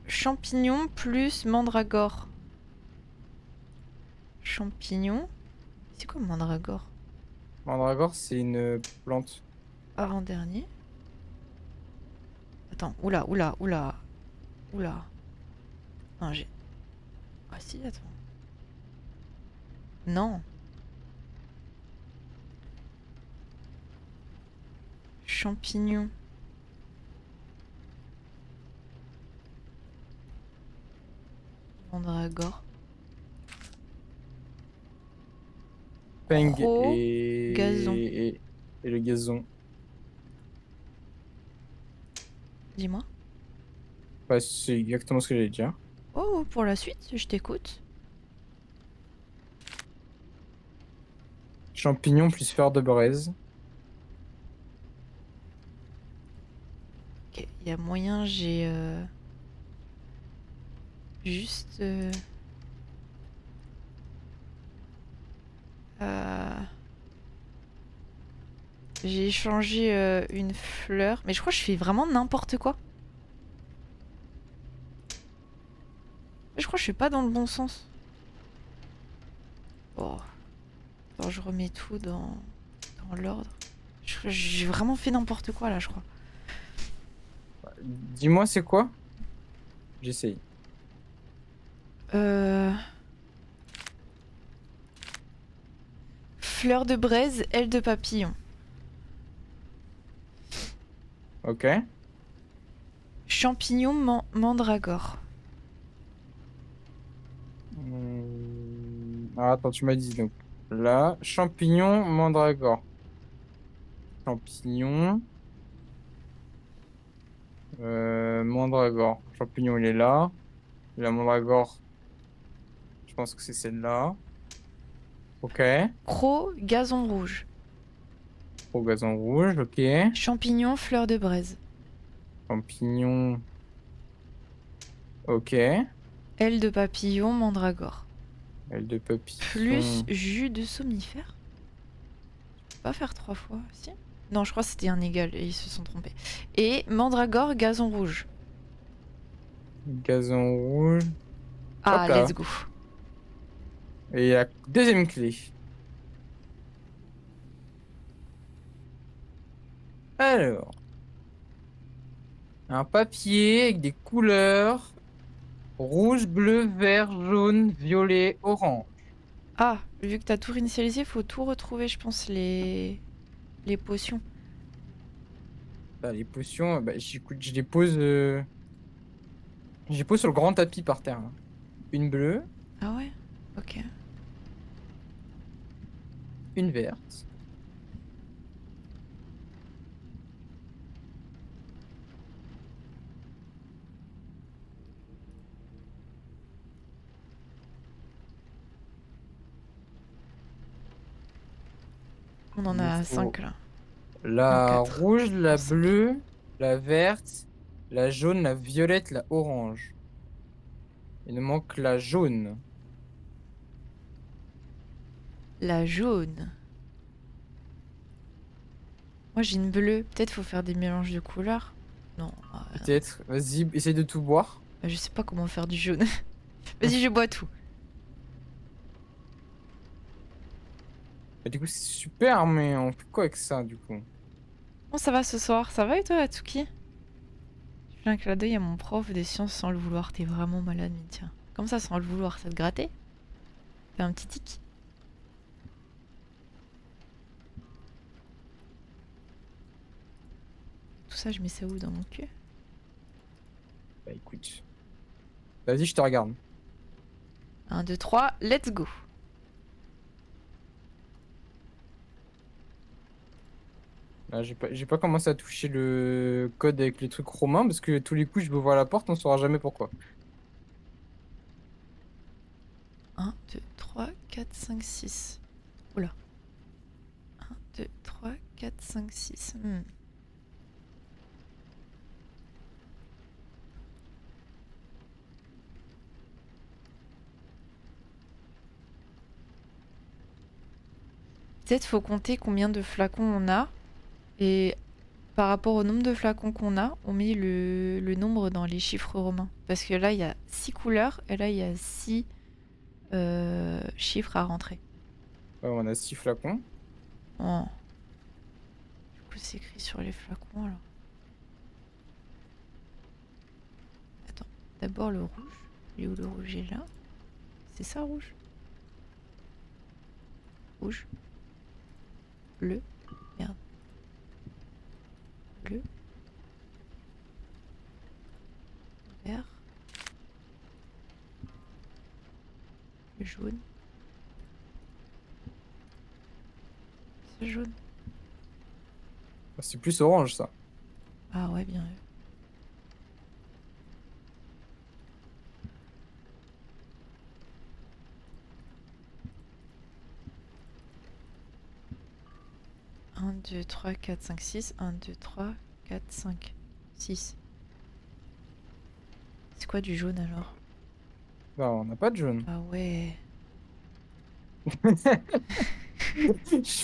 Speaker 1: Champignon plus mandragore. Champignon. C'est quoi mandragore?
Speaker 2: Mandragore, c'est une plante.
Speaker 1: Avant-dernier. Attends, oula, oula, oula. Oula. Non, j'ai. Ah si, attends. Non. Champignon. Mandragore.
Speaker 2: Peng
Speaker 1: Gazon.
Speaker 2: et le gazon.
Speaker 1: Dis-moi.
Speaker 2: Bah, c'est exactement ce que j'allais dire.
Speaker 1: Oh, pour la suite, je t'écoute.
Speaker 2: Champignon plus fleur de braise.
Speaker 1: Ok, il y a moyen, j'ai juste. Euh, J'ai échangé une fleur. Mais je crois que je fais vraiment n'importe quoi. Je crois que je suis pas dans le bon sens. Oh. Attends, je remets tout dans l'ordre. J'ai vraiment fait n'importe quoi là, je crois.
Speaker 2: Dis-moi, c'est quoi? J'essaye.
Speaker 1: Fleur de braise, aile de papillon.
Speaker 2: Ok.
Speaker 1: Champignon mandragore.
Speaker 2: Ah, attends, tu m'as dit donc là, champignon, mandragore. Champignon, Mandragore. Champignon, il est là. La mandragore, je pense que c'est celle-là. Ok.
Speaker 1: Croc, gazon rouge.
Speaker 2: Au gazon rouge, ok.
Speaker 1: Champignon, fleur de braise.
Speaker 2: Champignon, ok.
Speaker 1: Aile de papillon, mandragore.
Speaker 2: Aile de
Speaker 1: Plus
Speaker 2: papillon.
Speaker 1: jus de somnifère. Je peux pas faire 3 fois, si? Non, je crois que c'était un égal et ils se sont trompés. Et mandragore, gazon rouge.
Speaker 2: Gazon rouge. Hop
Speaker 1: Ah, let's
Speaker 2: là.
Speaker 1: go.
Speaker 2: Et la deuxième clé. Alors, un papier avec des couleurs rouge, bleu, vert, jaune, violet, orange.
Speaker 1: Ah, vu que t'as tout réinitialisé, faut tout retrouver, je pense, les potions.
Speaker 2: Bah, les potions, bah, j'écoute, je les pose sur le grand tapis par terre, là. Une bleue,
Speaker 1: Ah ouais? Ok.
Speaker 2: une verte.
Speaker 1: On
Speaker 2: Il
Speaker 1: en
Speaker 2: nous
Speaker 1: a
Speaker 2: faut
Speaker 1: 5 là. Non,
Speaker 2: la
Speaker 1: 4.
Speaker 2: rouge, la
Speaker 1: 5.
Speaker 2: bleue, la verte, la jaune, la violette, la orange. Il nous manque la jaune.
Speaker 1: La jaune. Moi j'ai une bleue. Peut-être faut faire des mélanges de couleurs. Non,
Speaker 2: Peut-être. Vas-y, essaye de tout boire.
Speaker 1: je sais pas comment faire du jaune. Vas-y, je bois tout.
Speaker 2: Et du coup, c'est super, mais on fait quoi avec ça, du coup?
Speaker 1: Bon, ça va ce soir. Ça va et toi, Atsuki? Je fais un clin d'œil à mon prof des sciences sans le vouloir. T'es vraiment malade, mais tiens. Comme ça, sans le vouloir, ça te grattait? Fais un petit tic. Tout ça, je mets ça où dans mon cul?
Speaker 2: Bah écoute. Vas-y, je te regarde.
Speaker 1: 1, 2, 3, let's go.
Speaker 2: Là, j'ai pas commencé à toucher le code avec les trucs romains parce que tous les coups, je me vois à la porte, on saura jamais pourquoi.
Speaker 1: 1, 2, 3, 4, 5, 6. Oula. 1, 2, 3, 4, 5, 6. Peut-être faut compter combien de flacons on a. Et par rapport au nombre de flacons qu'on a, on met le nombre dans les chiffres romains. Parce que là, il y a 6 couleurs et là, il y a 6 chiffres à rentrer.
Speaker 2: Ouais, on a 6 flacons.
Speaker 1: Oh. Du coup, c'est écrit sur les flacons alors. Attends, d'abord le rouge. Il est où le rouge? Il est là. C'est ça, rouge? Rouge. Bleu. Merde. Bleu. Vert. Jaune. C'est jaune.
Speaker 2: Ah, c'est plus orange, ça.
Speaker 1: Ah ouais, bien vu. Un, 2, 3, 4, 5, 6. 1, 2, 3, 4, 5, 6. C'est quoi du jaune alors?
Speaker 2: Bah, on n'a pas de jaune.
Speaker 1: Ah ouais.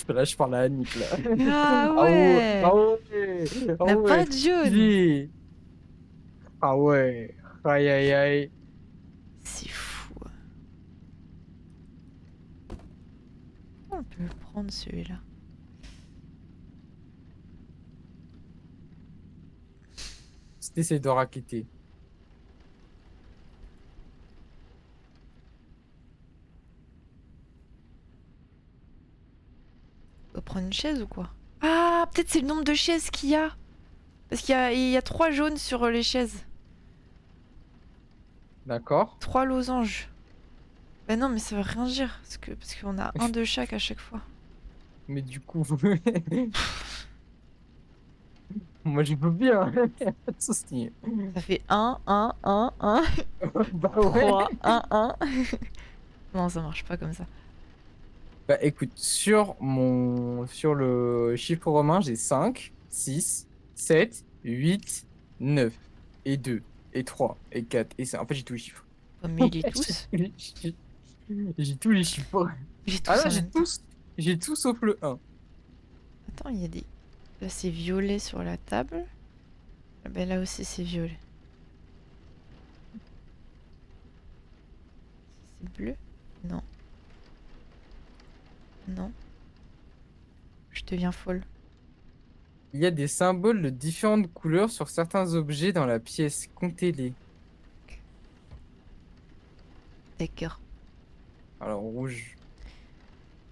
Speaker 2: Là, je parle à Annick, là.
Speaker 1: Ah
Speaker 2: Ah ouais,
Speaker 1: ouais.
Speaker 2: ah ouais, ah
Speaker 1: On n'a
Speaker 2: ouais,
Speaker 1: pas de
Speaker 2: c'est
Speaker 1: jaune.
Speaker 2: stylé. Ah ouais, aïe aïe aïe.
Speaker 1: C'est fou. On peut le prendre celui-là.
Speaker 2: C'était de raqueter.
Speaker 1: On va prendre une chaise ou quoi? Ah, peut-être c'est le nombre de chaises qu'il y a. Parce qu'il y a 3 jaunes sur les chaises.
Speaker 2: D'accord.
Speaker 1: 3 losanges. Bah non, mais ça veut rien dire. Parce qu'on a un de chaque à chaque fois.
Speaker 2: Mais du coup, Moi, je veux bien. Pas de souci.
Speaker 1: Ça fait 1, 1, 1, 1,
Speaker 2: Bah ouais.
Speaker 1: 3, 1, 1. Non, ça marche pas comme ça.
Speaker 2: Bah écoute, sur le chiffre romain, j'ai 5, 6, 7, 8, 9, et 2, et 3, et 4, et 5. En fait, j'ai tous les chiffres.
Speaker 1: Oh, mais il est
Speaker 2: J'ai
Speaker 1: tous.
Speaker 2: tous les chiffres. J'ai tous les chiffres.
Speaker 1: J'ai
Speaker 2: Ah
Speaker 1: tous
Speaker 2: là,
Speaker 1: en même temps.
Speaker 2: j'ai tout sauf le 1.
Speaker 1: Attends, il y a des. Là, c'est violet sur la table. Ah ben là aussi, c'est violet. C'est bleu? Non. Non. Je deviens folle.
Speaker 2: Il y a des symboles de différentes couleurs sur certains objets dans la pièce. Comptez-les.
Speaker 1: D'accord.
Speaker 2: Alors, rouge.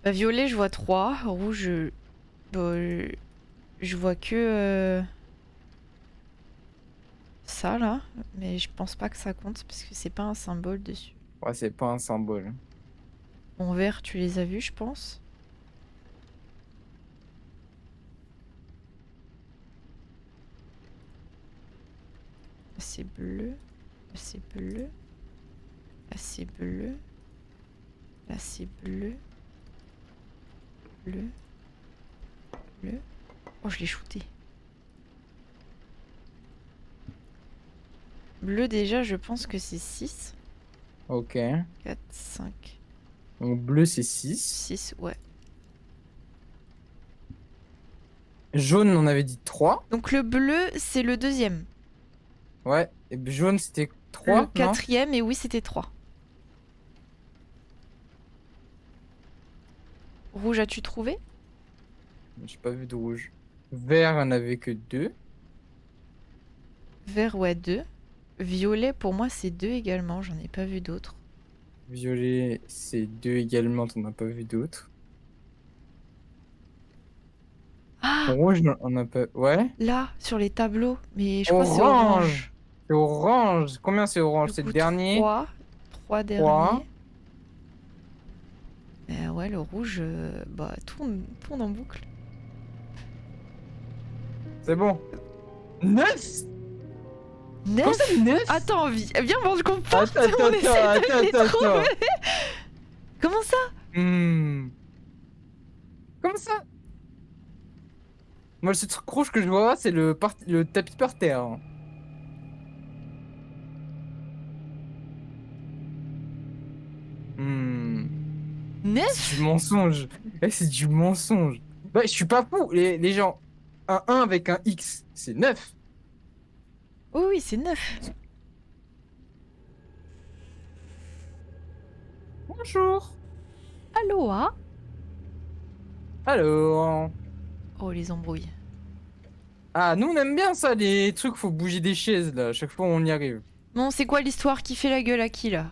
Speaker 1: Bah, violet, je vois 3. Rouge, bah, je vois que ça là. Mais je pense pas que ça compte parce que c'est pas un symbole dessus.
Speaker 2: Ouais, c'est pas un symbole.
Speaker 1: En vert, tu les as vus, je pense. C'est bleu. C'est bleu. Là, c'est bleu. Là, c'est bleu. Bleu. Bleu. Oh, je l'ai shooté. Bleu, déjà, je pense que c'est 6.
Speaker 2: Ok.
Speaker 1: 4, 5,
Speaker 2: Donc, bleu, c'est 6.
Speaker 1: 6, ouais.
Speaker 2: Jaune, on avait dit 3.
Speaker 1: Donc le bleu, c'est le deuxième.
Speaker 2: Ouais. Et jaune, c'était
Speaker 1: Le
Speaker 2: 3, non?
Speaker 1: quatrième, et oui, c'était 3. Rouge, as-tu trouvé?
Speaker 2: J'ai pas vu de rouge. Vert, on avait que 2.
Speaker 1: Vert, ouais, 2. Violet, pour moi, c'est 2 également. J'en ai pas vu d'autres.
Speaker 2: Violet, c'est 2 également, t'en as pas vu d'autres.
Speaker 1: Ah,
Speaker 2: Rouge, on a pas. Ouais.
Speaker 1: là, sur les tableaux. Mais je crois que c'est
Speaker 2: Orange!
Speaker 1: orange.
Speaker 2: C'est orange! Combien c'est orange?
Speaker 1: Du
Speaker 2: C'est le
Speaker 1: coup,
Speaker 2: dernier?
Speaker 1: 3. 3
Speaker 2: 3.
Speaker 1: derniers. Ouais, le rouge, bah, tourne en boucle.
Speaker 2: C'est bon. 9? Comment ça,
Speaker 1: 9.
Speaker 2: 9?
Speaker 1: Attends, viens voir qu'on parte.
Speaker 2: Attends, attends,
Speaker 1: On essaie de les
Speaker 2: attends, attends,
Speaker 1: trouver.
Speaker 2: attends.
Speaker 1: Comment ça?
Speaker 2: Hmm. Comment ça? Moi, le seul truc rouge que je vois, c'est le tapis par terre. Hmm. C'est du
Speaker 1: 9?
Speaker 2: mensonge. Eh, c'est du mensonge. Bah, je suis pas fou. Les gens, un 1 avec un X, c'est 9.
Speaker 1: Oui, oui, c'est 9.
Speaker 2: Bonjour.
Speaker 1: Aloha.
Speaker 2: Alors.
Speaker 1: Oh, les embrouilles.
Speaker 2: Ah, nous, on aime bien ça, les trucs, faut bouger des chaises, là. À chaque fois, on y arrive.
Speaker 1: Bon, c'est quoi l'histoire qui fait la gueule à qui là?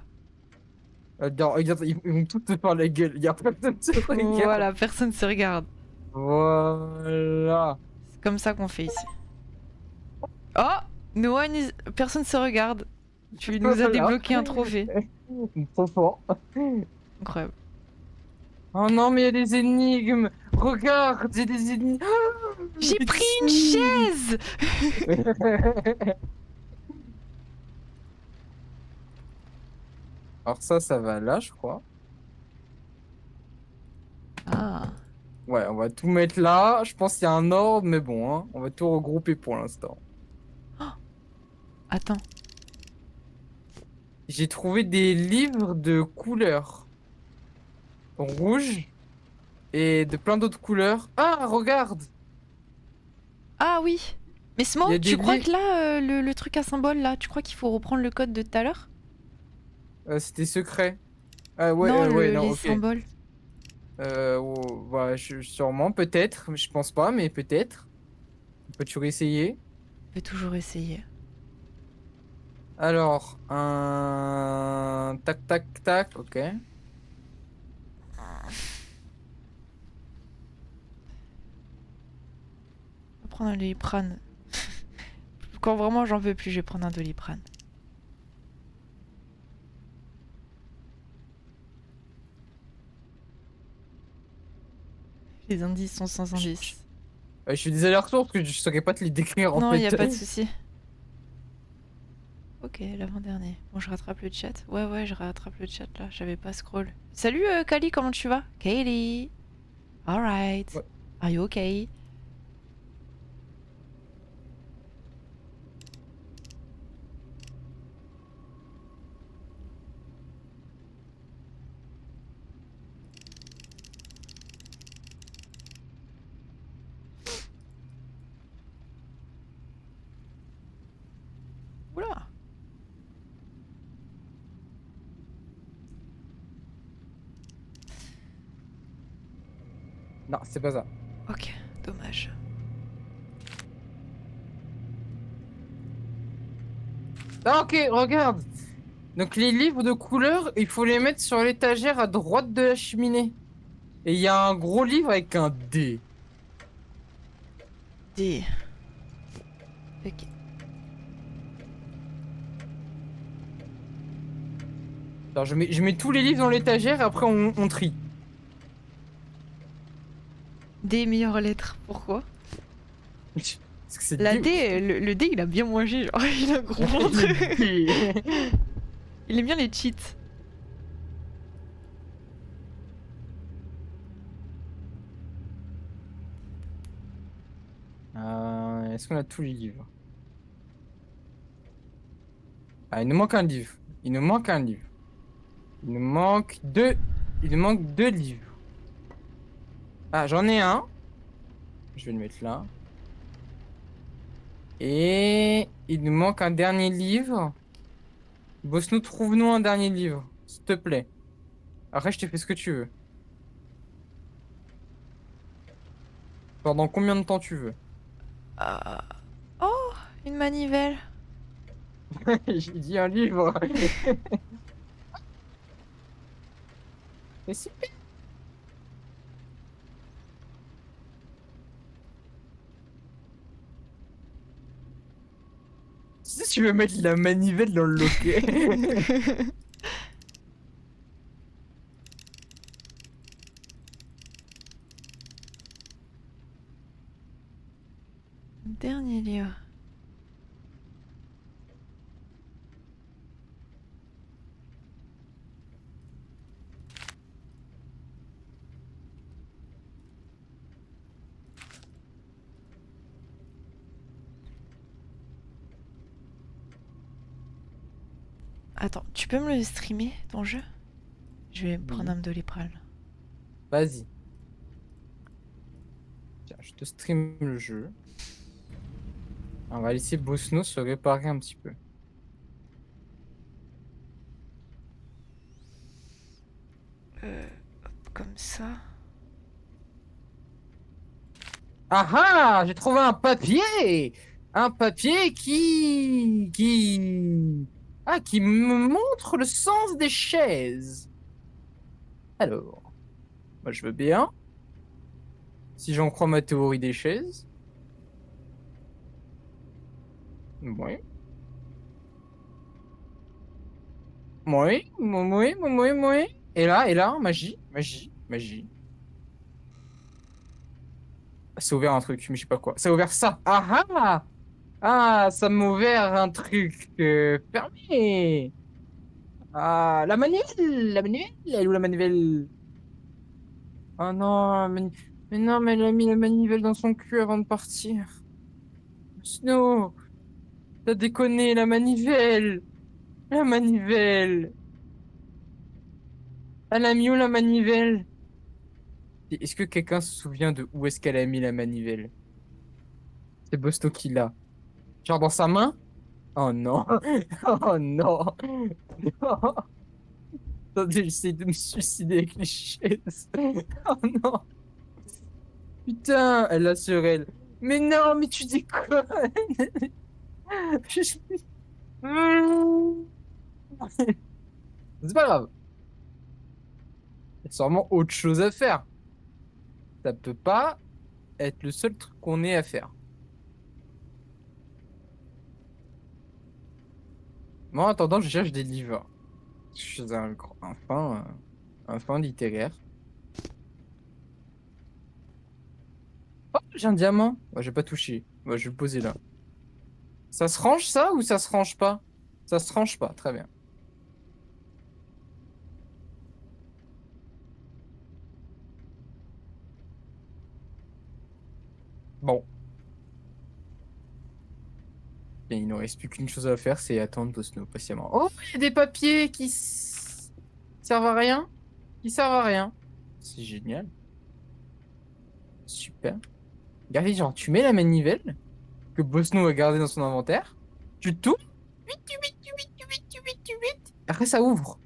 Speaker 2: Regarde, ils vont tous te faire la gueule. Il y a personne qui se regarde.
Speaker 1: Voilà, personne se regarde.
Speaker 2: Voilà.
Speaker 1: C'est comme ça qu'on fait ici. Oh, personne se regarde. Tu nous as
Speaker 2: Voilà.
Speaker 1: débloqué un trophée.
Speaker 2: Trop fort.
Speaker 1: Incroyable.
Speaker 2: Oh non, mais il y a des énigmes. Regarde, il y a des énigmes. Ah,
Speaker 1: J'ai
Speaker 2: des
Speaker 1: pris une
Speaker 2: énigmes.
Speaker 1: chaise.
Speaker 2: Alors ça va là, je crois.
Speaker 1: Ah,
Speaker 2: Ouais, on va tout mettre là. Je pense qu'il y a un ordre, mais bon, hein, on va tout regrouper pour l'instant.
Speaker 1: attends.
Speaker 2: J'ai trouvé des livres de couleurs rouge et de plein d'autres couleurs. Ah, regarde!
Speaker 1: Ah oui. Mais Smo,
Speaker 2: Il y a des
Speaker 1: tu crois
Speaker 2: livres.
Speaker 1: que là, le truc à symbole là, tu crois qu'il faut reprendre le code de tout à l'heure?
Speaker 2: C'était secret. Ah ouais,
Speaker 1: Non,
Speaker 2: ouais, non,
Speaker 1: les
Speaker 2: ok.
Speaker 1: symboles.
Speaker 2: Ouais, sûrement, peut-être. Je pense pas, mais peut-être. On peut toujours essayer.
Speaker 1: On peut toujours essayer.
Speaker 2: Alors, un tac, tac, tac, ok.
Speaker 1: On va prendre un Doliprane. Quand vraiment j'en veux plus, je vais prendre un Doliprane. Les indices sont sans
Speaker 2: Ch- ch-
Speaker 1: indices.
Speaker 2: Je fais des allers-retours parce que je saurais pas te les décrire en
Speaker 1: Non, y a
Speaker 2: fait.
Speaker 1: pas de souci. Ok, l'avant-dernier. Bon, je rattrape le chat. Ouais, je rattrape le chat là. J'avais pas scroll. Salut Kali, comment tu vas? Kaylee. Alright.
Speaker 2: Ouais.
Speaker 1: Are you okay? Oula.
Speaker 2: Non, c'est pas ça.
Speaker 1: Ok, dommage.
Speaker 2: Ah, ok, regarde. Donc les livres de couleur, il faut les mettre sur l'étagère à droite de la cheminée. Et il y a un gros livre avec un D.
Speaker 1: D. Ok.
Speaker 2: Alors je mets tous les livres dans l'étagère et après on trie.
Speaker 1: D, meilleure lettre. Pourquoi?
Speaker 2: Parce que c'est
Speaker 1: La
Speaker 2: D.
Speaker 1: D, le D, il a bien mangé. Genre, il a un gros ventre.
Speaker 2: D.
Speaker 1: Il aime bien les cheats.
Speaker 2: Est-ce qu'on a tous les livres? Ah, il nous manque un livre. Il nous manque un livre. Il nous manque deux. Il nous manque deux livres. Ah, j'en ai un. Je vais le mettre là. Et il nous manque un dernier livre. Boss, trouve-nous un dernier livre, s'il te plaît. Après, je te fais ce que tu veux. Pendant combien de temps tu veux?
Speaker 1: Ah. Oh, une manivelle.
Speaker 2: J'ai dit un livre. Mais si. Si tu veux mettre la manivelle dans le loquet.
Speaker 1: Dernier livre. Attends, tu peux me le streamer, ton jeu? Je vais prendre
Speaker 2: Oui,
Speaker 1: un Doliprane.
Speaker 2: vas-y. Tiens, je te stream le jeu. On va laisser Bosno se réparer un petit peu.
Speaker 1: Comme ça.
Speaker 2: Ah ah! J'ai trouvé un papier! Un papier qui me montre le sens des chaises. Alors, moi je veux bien. Si j'en crois ma théorie des chaises. Oui. Oui. Et là, magie, magie, magie. Ça a ouvert un truc, mais je sais pas quoi. Ça a ouvert ça. Ah ah! Ah, ça m'a ouvert un truc fermé. Ah, la manivelle, elle est où la manivelle? Oh non, mais non, mais elle a mis la manivelle dans son cul avant de partir. Snow, t'as déconné, la manivelle. La manivelle. Elle a mis où la manivelle? Est-ce que quelqu'un se souvient de où est-ce qu'elle a mis la manivelle? C'est Bosto qui l'a. Genre dans sa main? Oh non. Oh non. Non. Attendez, j'essaie de me suicider avec les chaises. Oh non. Putain, elle l'a sur elle. Mais non, mais tu déconnes. C'est pas grave. Il y a sûrement autre chose à faire. Ça peut pas être le seul truc qu'on ait à faire. Moi, en attendant, je cherche des livres. Je suis un fan littéraire. Oh, j'ai un diamant. Ouais, j'ai pas touché. Ouais, je vais le poser là. Ça se range ça ou ça se range pas? Ça se range pas, très bien. Bon, et il ne reste plus qu'une chose à faire, c'est attendre Bosno patiemment. Oh, il y a des papiers servent à rien. Qui servent à rien. C'est génial. Super. Regardez, genre, tu mets la manivelle que Bosno a gardée dans son inventaire. Tu tournes. Huit, huit, huit, huit, huit, huit, huit. Après, ça ouvre.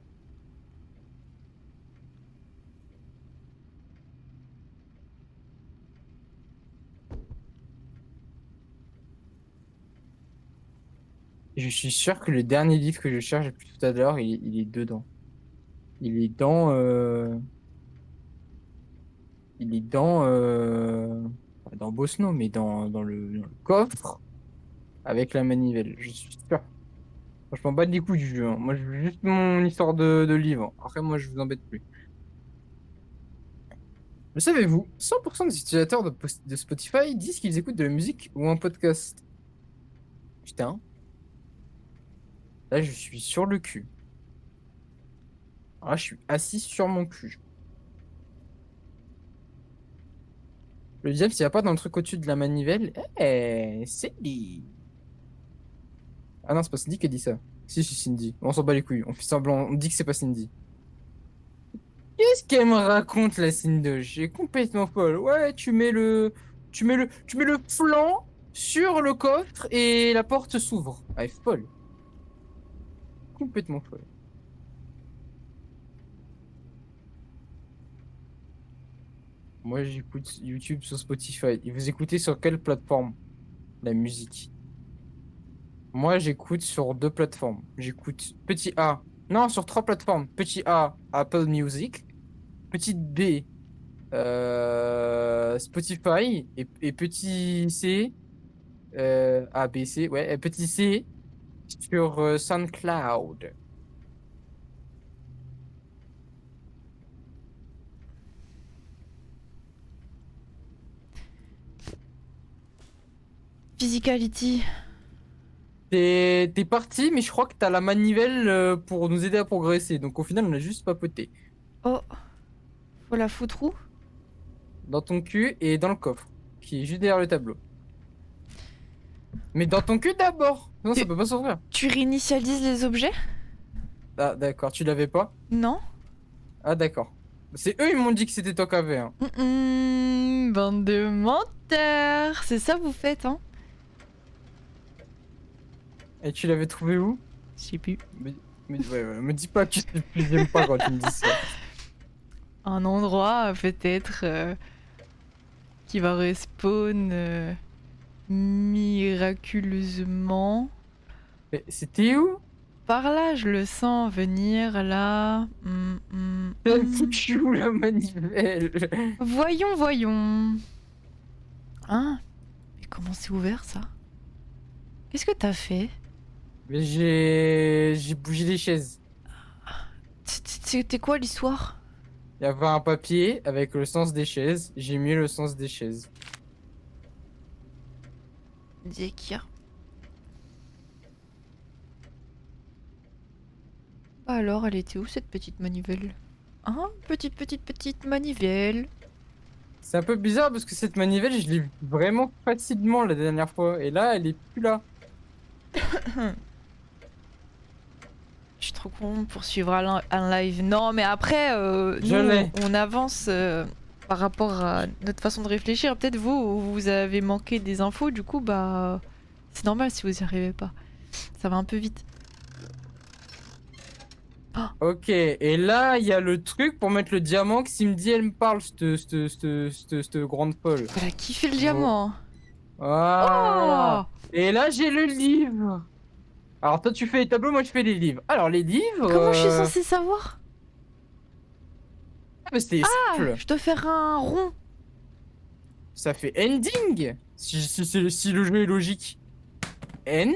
Speaker 2: Je suis sûr que le dernier livre que je cherche depuis tout à l'heure, il est dedans. Il est pas dans Bosno, mais dans le coffre avec la manivelle. Je suis sûr. Moi, je m'en bats les couilles du jeu, hein. Moi, je veux juste mon histoire de livre. Après, moi, je vous embête plus. Le savez-vous? 100% des utilisateurs de Spotify disent qu'ils écoutent de la musique ou un podcast. Putain, là, je suis sur le cul. Alors là, je suis assis sur mon cul. Le diable, s'il n'y a pas dans le truc au-dessus de la manivelle, c'est dit. Ah non, c'est pas Cindy qui a dit ça. Si, c'est Cindy. On s'en bat les couilles. On fait semblant. On dit que c'est pas Cindy. Qu'est-ce qu'elle me raconte, la Cindy? J'ai complètement folle. Ouais, tu mets le flanc sur le coffre et la porte s'ouvre. Ah, elle est folle. Complètement folle. Moi, j'écoute YouTube sur Spotify. Et vous écoutez sur quelle plateforme? La musique. Moi, j'écoute sur deux plateformes. J'écoute petit A. Non, sur trois plateformes. Petit A, Apple Music. Petit B, Spotify. Et petit C, A, B, C. Ouais, et petit C sur SoundCloud.
Speaker 1: Physicality.
Speaker 2: T'es parti, mais je crois que t'as la manivelle pour nous aider à progresser. Donc au final, on a juste papoté.
Speaker 1: Oh, faut la foutre où?
Speaker 2: Dans ton cul et dans le coffre, qui est juste derrière le tableau. Mais dans ton cul d'abord! Non, ça
Speaker 1: Tu,
Speaker 2: peut pas s'ouvrir.
Speaker 1: tu réinitialises les objets?
Speaker 2: Ah, d'accord, tu l'avais pas?
Speaker 1: Non?
Speaker 2: Ah, d'accord. C'est eux, ils m'ont dit que c'était toi qui avais, hein.
Speaker 1: Bande de menteurs. C'est ça vous faites, hein?
Speaker 2: Et tu l'avais trouvé où?
Speaker 1: Je sais plus.
Speaker 2: Me dis pas que tu sais plus, j'aime pas quand tu me dis ça.
Speaker 1: Un endroit peut-être qui va respawn miraculeusement.
Speaker 2: Mais c'était où?
Speaker 1: Par là, je le sens venir là.
Speaker 2: T'as foutu où la manivelle?
Speaker 1: Voyons, voyons. Hein? Mais comment c'est ouvert ça? Qu'est-ce que t'as fait?
Speaker 2: Mais j'ai bougé les chaises.
Speaker 1: C'était quoi l'histoire?
Speaker 2: Il y avait un papier avec le sens des chaises. J'ai mis le sens des chaises.
Speaker 1: Zekir. Bah alors, elle était où cette petite manivelle? Hein? Petite manivelle.
Speaker 2: C'est un peu bizarre parce que cette manivelle, je l'ai vue vraiment facilement la dernière fois. Et là, elle est plus là.
Speaker 1: Je suis trop con pour suivre un live. Non, mais après,
Speaker 2: Je
Speaker 1: nous,
Speaker 2: l'ai.
Speaker 1: on avance par rapport à notre façon de réfléchir. Peut-être vous avez manqué des infos, du coup, bah, c'est normal si vous y arrivez pas. Ça va un peu vite. Oh,
Speaker 2: Ok, et là, il y a le truc pour mettre le diamant que Cindy, elle me parle, cette grande folle.
Speaker 1: elle a kiffé le
Speaker 2: Vo-
Speaker 1: diamant.
Speaker 2: Voilà.
Speaker 1: Oh!
Speaker 2: Et là, j'ai le livre. Alors, toi, tu fais les tableaux, moi, je fais les livres. Alors, les livres,
Speaker 1: Comment je suis censée savoir?
Speaker 2: ah, bah, c'était
Speaker 1: Ah,
Speaker 2: simple.
Speaker 1: je dois faire un rond.
Speaker 2: Ça fait ending. Si le jeu est logique. N,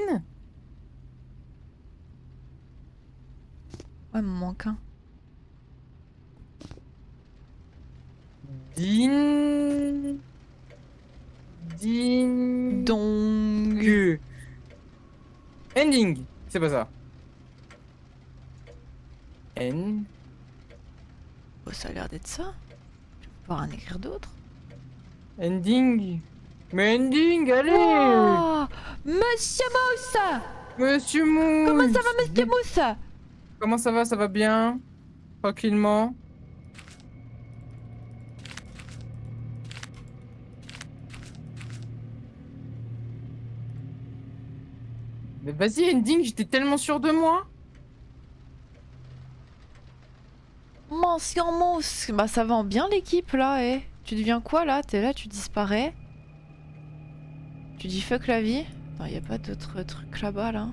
Speaker 1: Ouais, il me manque un.
Speaker 2: din, Ending. C'est pas ça. N.
Speaker 1: Oh, ça a l'air d'être ça. Je peux pas en écrire d'autres.
Speaker 2: Ending. Mais ending, allez!
Speaker 1: Oh, Monsieur Mousse!
Speaker 2: Monsieur
Speaker 1: Comment ça
Speaker 2: Mousse!
Speaker 1: va, Monsieur Mousse?
Speaker 2: Comment ça va? Ça va bien? Tranquillement? Mais vas-y, ending, j'étais tellement sûr de moi.
Speaker 1: Monsieur Mousse! Bah, ça va en bien l'équipe là, eh. Tu deviens quoi là? T'es là, tu disparais. Tu dis fuck la vie? Non, y a pas d'autres trucs là-bas là.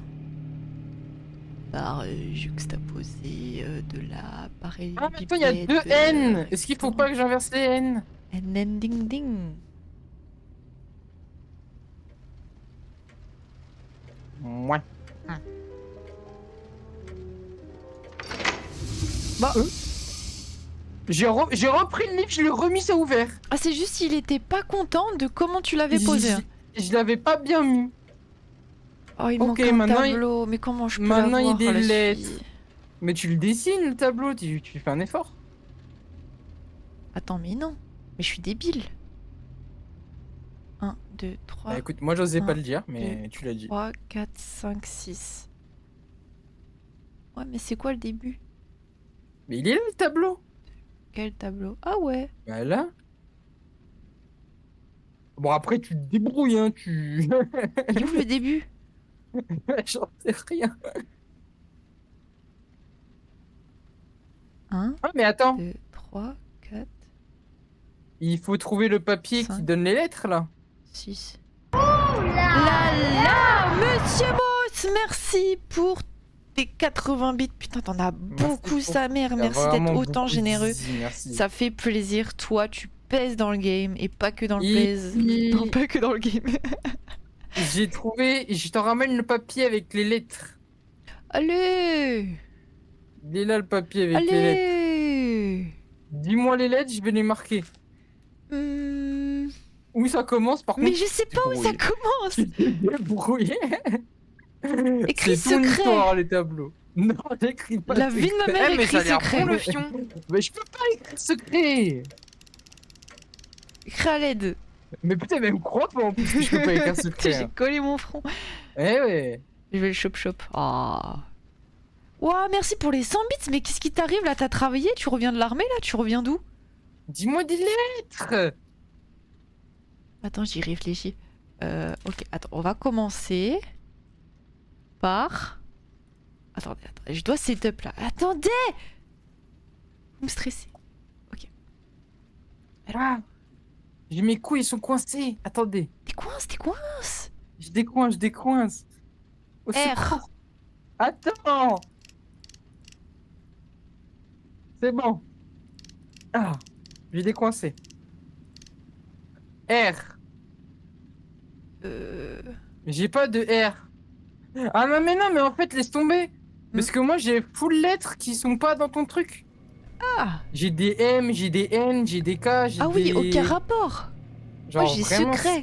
Speaker 1: Barre juxtaposée de la
Speaker 2: Ah, mais attends, il y a deux N. Est-ce qu'il faut pas que j'inverse les N?
Speaker 1: N ding ding.
Speaker 2: Ouais.
Speaker 1: Bah.
Speaker 2: J'ai repris le livre, je l'ai remis, ça ouvert.
Speaker 1: Ah, c'est juste il était pas content de comment tu l'avais posé.
Speaker 2: Je l'avais pas bien mis.
Speaker 1: Oh, il
Speaker 2: Ok,
Speaker 1: manque un
Speaker 2: maintenant,
Speaker 1: tableau. Mais comment je peux
Speaker 2: maintenant
Speaker 1: l'avoir,
Speaker 2: il est
Speaker 1: la
Speaker 2: lettres.
Speaker 1: fille?
Speaker 2: Mais tu le dessines le tableau, tu fais un effort.
Speaker 1: Attends, mais non. Mais je suis débile. 1, 2, 3.
Speaker 2: Bah écoute, moi j'osais pas
Speaker 1: Un,
Speaker 2: le dire, mais tu l'as dit.
Speaker 1: 3, 4, 5, 6. Ouais, mais c'est quoi le début?
Speaker 2: Mais il est là le tableau.
Speaker 1: Quel tableau? Ah ouais.
Speaker 2: Bah là. Bon après tu te débrouilles, hein, tu...
Speaker 1: Il est où le début?
Speaker 2: J'en sais rien.
Speaker 1: 1,
Speaker 2: Ah mais attends,
Speaker 1: 2, 3, 4,
Speaker 2: il faut trouver le papier qui
Speaker 1: 5,
Speaker 2: donne les lettres là.
Speaker 1: 6. Là là, Monsieur Boss, merci pour tes 80 bits. Putain, t'en as beaucoup,
Speaker 2: pour-
Speaker 1: sa mère.
Speaker 2: T'as
Speaker 1: Merci d'être
Speaker 2: vraiment
Speaker 1: autant
Speaker 2: beaucoup
Speaker 1: généreux.
Speaker 2: dit, merci.
Speaker 1: Ça fait plaisir. Toi, tu pèses dans le game et pas que dans le
Speaker 2: Et
Speaker 1: plaise. Non, pas que dans le game.
Speaker 2: j'ai trouvé, je te ramène le papier avec les lettres.
Speaker 1: Allez!
Speaker 2: Il est là le papier avec les lettres.
Speaker 1: Allez!
Speaker 2: Dis-moi les lettres, je vais les marquer.
Speaker 1: Hmm.
Speaker 2: Où ça commence par
Speaker 1: Mais
Speaker 2: contre?
Speaker 1: je sais pas où ça commence!
Speaker 2: Tu t'es débrouillé.
Speaker 1: Écris
Speaker 2: C'est ton
Speaker 1: secret!
Speaker 2: histoire, les tableaux. Non, j'écris pas
Speaker 1: La vie de ma mère
Speaker 3: Eh, mais ça a
Speaker 1: écrit
Speaker 3: l'air
Speaker 1: secret.
Speaker 3: bon le fion.
Speaker 2: Mais je peux pas écrire secret.
Speaker 1: Écris à l'aide.
Speaker 2: Mais putain, même crois-toi en plus que je peux pas écrire secret.
Speaker 1: J'ai
Speaker 2: hein.
Speaker 1: collé mon front.
Speaker 2: Eh ouais.
Speaker 1: Je vais le chop-chop. Ah. Ouah, merci pour les 100 bits. Mais qu'est-ce qui t'arrive là? T'as travaillé? Tu reviens de l'armée là? Tu reviens d'où?
Speaker 2: Dis-moi des lettres.
Speaker 1: Attends, j'y réfléchis. Ok, attends, on va commencer par... Attendez, je dois setup là. Attendez! Vous me stressez. Ok.
Speaker 2: Ah. Mes couilles, ils sont coincés. Attendez.
Speaker 1: T'es coince.
Speaker 2: Je décoince. Au
Speaker 1: R.
Speaker 2: secours. Attends. C'est bon. Ah. J'ai décoincé. R. J'ai pas de R. Ah non, mais en fait, laisse tomber. Parce que moi, j'ai full lettres qui sont pas dans ton truc.
Speaker 1: Ah.
Speaker 2: J'ai des M, j'ai des N, j'ai des K, j'ai
Speaker 1: Ah oui,
Speaker 2: des...
Speaker 1: aucun rapport.
Speaker 2: Genre,
Speaker 1: Moi j'ai
Speaker 2: vraiment,
Speaker 1: secret.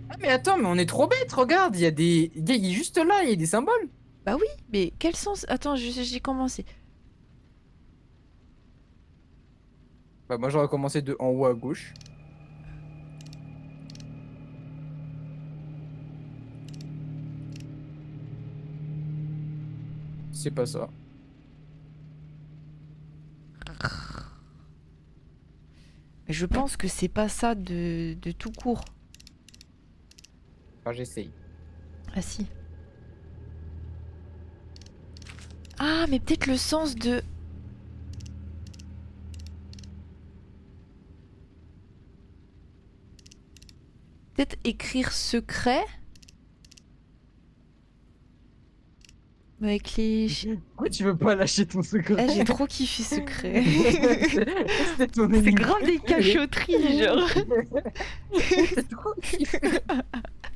Speaker 2: Ah mais attends, mais on est trop bêtes, regarde, il y a des... Il est juste là, il y a des symboles.
Speaker 1: Bah oui, mais quel sens? Attends, j'ai commencé.
Speaker 2: Bah moi, j'aurais commencé de en haut à gauche. C'est pas ça.
Speaker 1: Mais je pense que c'est pas ça de tout court.
Speaker 2: Enfin, j'essaye.
Speaker 1: Ah si. Ah, mais peut-être le sens de... Peut-être écrire secret. Mais avec les...
Speaker 2: Pourquoi tu veux pas lâcher ton secret?
Speaker 1: Ah, j'ai trop kiffé secret.
Speaker 2: C'était ton
Speaker 1: C'est
Speaker 2: énigme
Speaker 1: grave des
Speaker 2: préférée.
Speaker 1: cachotteries, genre.
Speaker 2: T'as trop kiffé.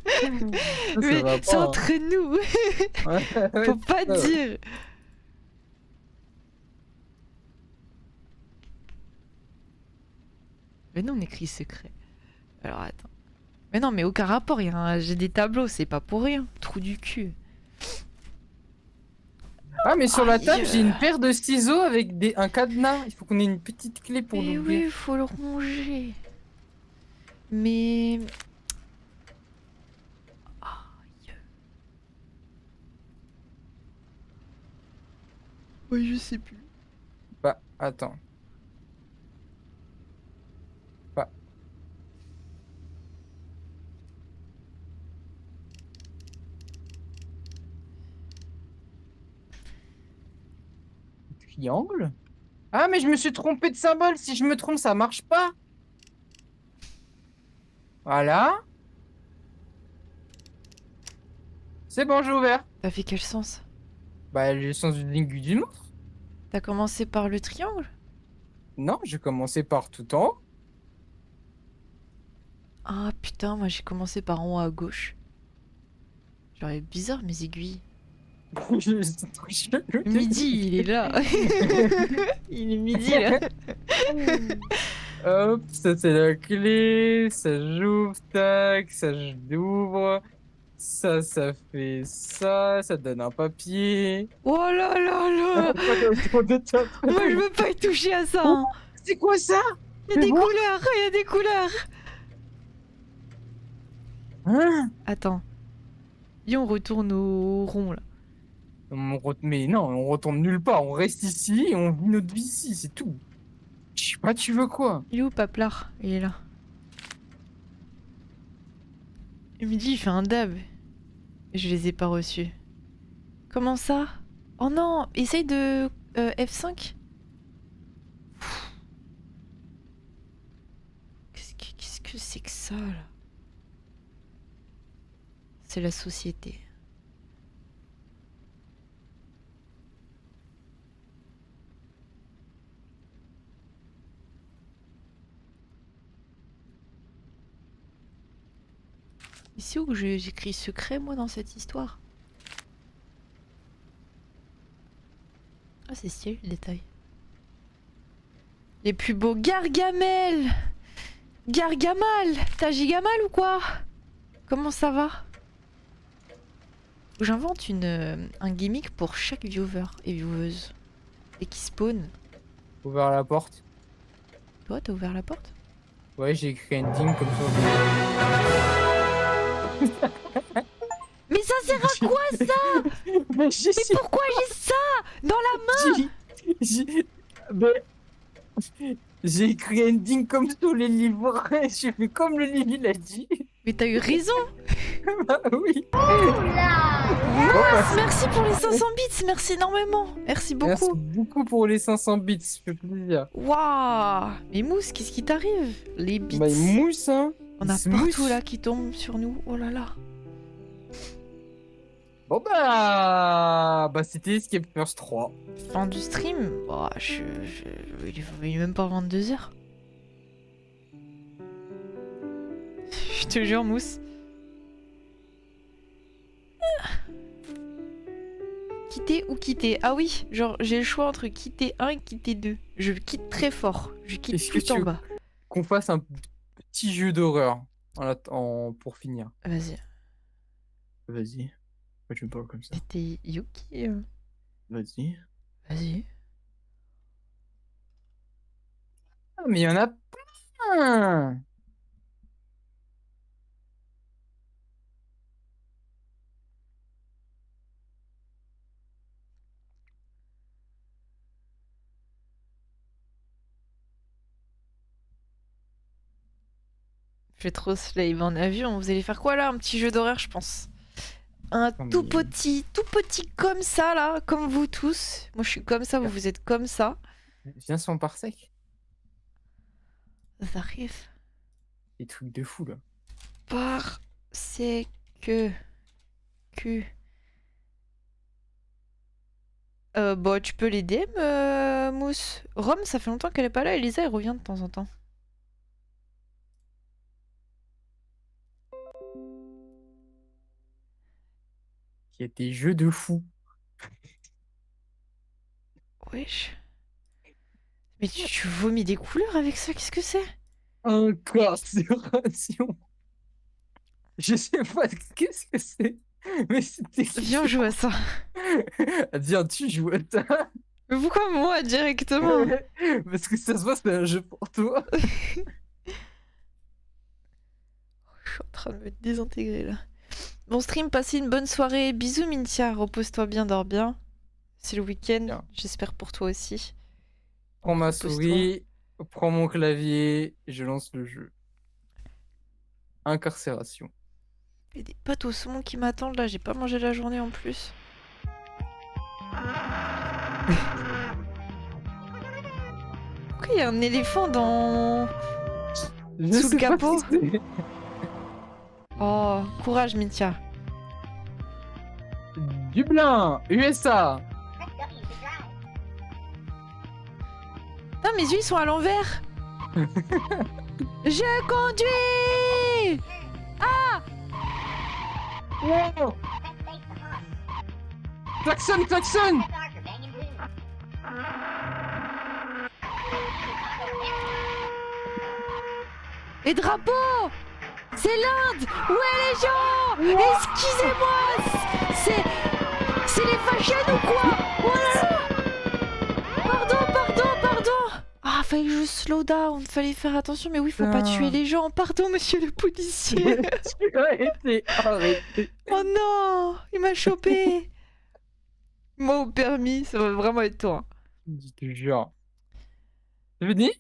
Speaker 2: Ça
Speaker 1: Mais
Speaker 2: va
Speaker 1: c'est
Speaker 2: pas, hein.
Speaker 1: entre nous.
Speaker 2: Ouais,
Speaker 1: Faut pas
Speaker 2: ça va.
Speaker 1: dire. Mais non, on écrit secret. Alors attends. Mais non, mais aucun rapport, j'ai des tableaux, c'est pas pour rien. Trou du cul.
Speaker 2: Ah, mais sur la
Speaker 1: Aïe.
Speaker 2: table, j'ai une paire de ciseaux avec un cadenas. Il faut qu'on ait une petite clé pour
Speaker 1: Mais
Speaker 2: l'ouvrir.
Speaker 1: oui, faut le ronger. Mais... Aïe. Ouais, je sais plus.
Speaker 2: Bah, attends. Bah, triangle? Ah, mais je me suis trompé de symbole. Si je me trompe, ça marche pas. Voilà. C'est bon, j'ai ouvert.
Speaker 1: T'as fait quel sens?
Speaker 2: Bah, le sens d'une ligne d'une montre.
Speaker 1: T'as commencé par le triangle?
Speaker 2: Non, j'ai commencé par tout en haut.
Speaker 1: Ah putain, moi j'ai commencé par en haut à gauche. Genre, bizarre mes aiguilles.
Speaker 2: C'est trop chelou.
Speaker 1: Midi, il est là. Il est midi là.
Speaker 2: Hop, ça c'est la clé, ça j'ouvre, tac, ça j'ouvre, ça fait ça donne un papier.
Speaker 1: Oh là là là.
Speaker 2: Pas d'autre de top.
Speaker 1: Moi je veux pas y toucher à ça.
Speaker 2: Oh,
Speaker 1: Hein.
Speaker 2: c'est quoi ça?
Speaker 1: Y a
Speaker 2: Fais
Speaker 1: des
Speaker 2: voir.
Speaker 1: couleurs, y a des couleurs.
Speaker 2: Hein?
Speaker 1: Attends. Viens, on retourne au rond là.
Speaker 2: Mais non, on retourne nulle part, on reste ici et on vit notre vie ici, c'est tout. Je sais pas, tu veux quoi?
Speaker 1: Il est où Paplard? Il est là. Et midi, il fait un dab. Et je les ai pas reçus. Comment ça? Oh non, essaye de F5. Qu'est-ce que c'est que ça là? C'est la société. Ici où j'écris secret moi dans cette histoire? Ah c'est stylé le détail. Les plus beaux Gargamel! Gargamal! T'as Gigamal ou quoi? Comment ça va? J'invente un gimmick pour chaque viewer et vieweuse. Et qui spawn.
Speaker 2: Ouvert la porte.
Speaker 1: Toi, t'as ouvert la porte?
Speaker 2: Ouais, j'ai écrit ending comme ça.
Speaker 1: Mais ça sert à quoi ça?
Speaker 2: Mais j'ai
Speaker 1: Mais pourquoi j'ai ça dans la main?
Speaker 2: mais j'ai écrit ending comme tous les livres. J'ai fait comme le livre il a dit.
Speaker 1: Mais t'as eu raison.
Speaker 2: Bah oui.
Speaker 1: Mince, merci pour les 500 bits, merci énormément. Merci
Speaker 2: Merci
Speaker 1: beaucoup.
Speaker 2: beaucoup pour les 500 bits, ça fait plaisir.
Speaker 1: Waouh. Mais Mousse, qu'est-ce qui t'arrive? Les bits.
Speaker 2: Bah il mousse hein.
Speaker 1: On
Speaker 2: Il
Speaker 1: a
Speaker 2: se
Speaker 1: partout
Speaker 2: mousse.
Speaker 1: là qui tombent sur nous. Oh là là.
Speaker 2: Bon bah c'était Escape First 3.
Speaker 1: Fin du stream. Bah, il est même pas 22h. Je te jure, Mousse. Quitter ou quitter? Ah oui, genre j'ai le choix entre quitter 1 et quitter 2. Je quitte très fort. Je quitte
Speaker 2: Est-ce que
Speaker 1: tout en
Speaker 2: tu veux
Speaker 1: bas.
Speaker 2: qu'on fasse un petit jeu d'horreur pour finir?
Speaker 1: Vas-y.
Speaker 2: Vas-y. Pourquoi tu me parles comme ça?
Speaker 1: C'était Yuki.
Speaker 2: Vas-y.
Speaker 1: Vas-y.
Speaker 2: Ah, mais il y en a plein!
Speaker 1: Je fais trop slave en avion. Vous allez faire quoi là? Un petit jeu d'horreur, je pense. Un
Speaker 2: Non,
Speaker 1: tout
Speaker 2: mais-
Speaker 1: petit comme ça là, comme vous tous. Moi je suis comme ça, vous êtes comme ça.
Speaker 2: Viens sur mon parsec.
Speaker 1: Ça arrive.
Speaker 2: Des trucs de fou là.
Speaker 1: Par c'est que bah tu peux les DM Mousse. Rome ça fait longtemps qu'elle est pas là, Elisa elle revient de temps en temps.
Speaker 2: Il y a des jeux de fou.
Speaker 1: Wesh. Mais tu vomis des couleurs avec ça, qu'est-ce que c'est?
Speaker 2: Incarcération. Je sais pas qu'est-ce que c'est. Mais c'était.
Speaker 1: Viens, on joue à ça.
Speaker 2: Viens, tu joues à ça.
Speaker 1: Mais pourquoi moi directement?
Speaker 2: Parce que ça se voit, c'est un jeu pour toi.
Speaker 1: Je suis en train de me désintégrer là. Bon stream, passez une bonne soirée. Bisous Mintia, repose-toi bien, dors bien. C'est le week-end,
Speaker 2: Bien.
Speaker 1: j'espère pour toi aussi.
Speaker 2: Prends ma
Speaker 1: Repose-toi.
Speaker 2: souris, prends mon clavier, je lance le jeu. Incarcération.
Speaker 1: Il y a des pâtes au saumon qui m'attendent là, j'ai pas mangé la journée en plus. Pourquoi il y a un éléphant dans...
Speaker 2: Je
Speaker 1: Sous le
Speaker 2: sais pas
Speaker 1: capot.
Speaker 2: qui c'est.
Speaker 1: Oh, courage Mintia.
Speaker 2: Dublin, USA.
Speaker 1: Non, mes yeux ils sont à l'envers. Je conduis.
Speaker 2: Wow. Klaxon, klaxon.
Speaker 1: Les drapeaux. C'est l'Inde. Ouais les gens. Excusez-moi. C'est les fashions ou quoi? Oh là là. Pardon. Ah, fallait que je slow down, fallait faire attention, mais oui, faut pas
Speaker 2: Putain.
Speaker 1: tuer les gens. Pardon, monsieur le policier.
Speaker 2: Tu as été arrêté.
Speaker 1: Oh non, il m'a chopé. Moi au permis, ça va vraiment être toi.
Speaker 2: Je te jure. C'est fini?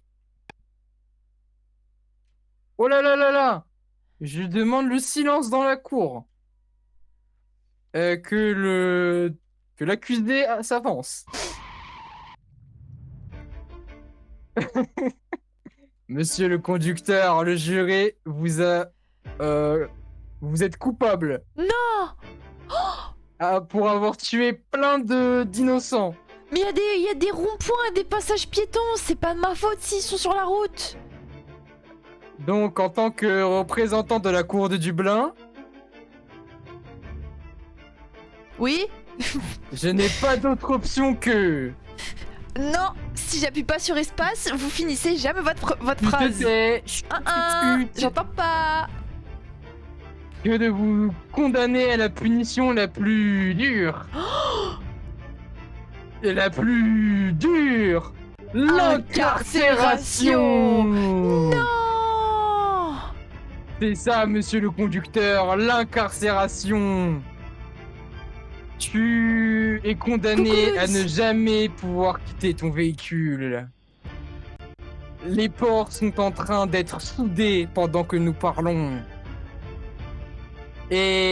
Speaker 2: Oh là là là là! Je demande le silence dans la cour. Que l'accusé s'avance. Monsieur le conducteur, le juré vous a... vous êtes coupable
Speaker 1: Non.
Speaker 2: pour avoir tué plein d'innocents.
Speaker 1: Mais il y a des ronds-points et des passages piétons, c'est pas de ma faute s'ils sont sur la route.
Speaker 2: Donc, en tant que représentant de la cour de Dublin,
Speaker 1: Oui?
Speaker 2: je n'ai pas d'autre option que...
Speaker 1: Non, si j'appuie pas sur espace, vous finissez jamais votre
Speaker 2: Tu te
Speaker 1: phrase.
Speaker 2: tais,
Speaker 1: J'entends pas.
Speaker 2: que de vous condamner à la punition la plus dure. Et la plus dure. L'incarcération.
Speaker 1: Non.
Speaker 2: C'est ça, monsieur le conducteur, l'incarcération. Tu es condamné
Speaker 1: Coucou,
Speaker 2: à
Speaker 1: Louis.
Speaker 2: ne jamais pouvoir quitter ton véhicule. Les ports sont en train d'être soudés pendant que nous parlons.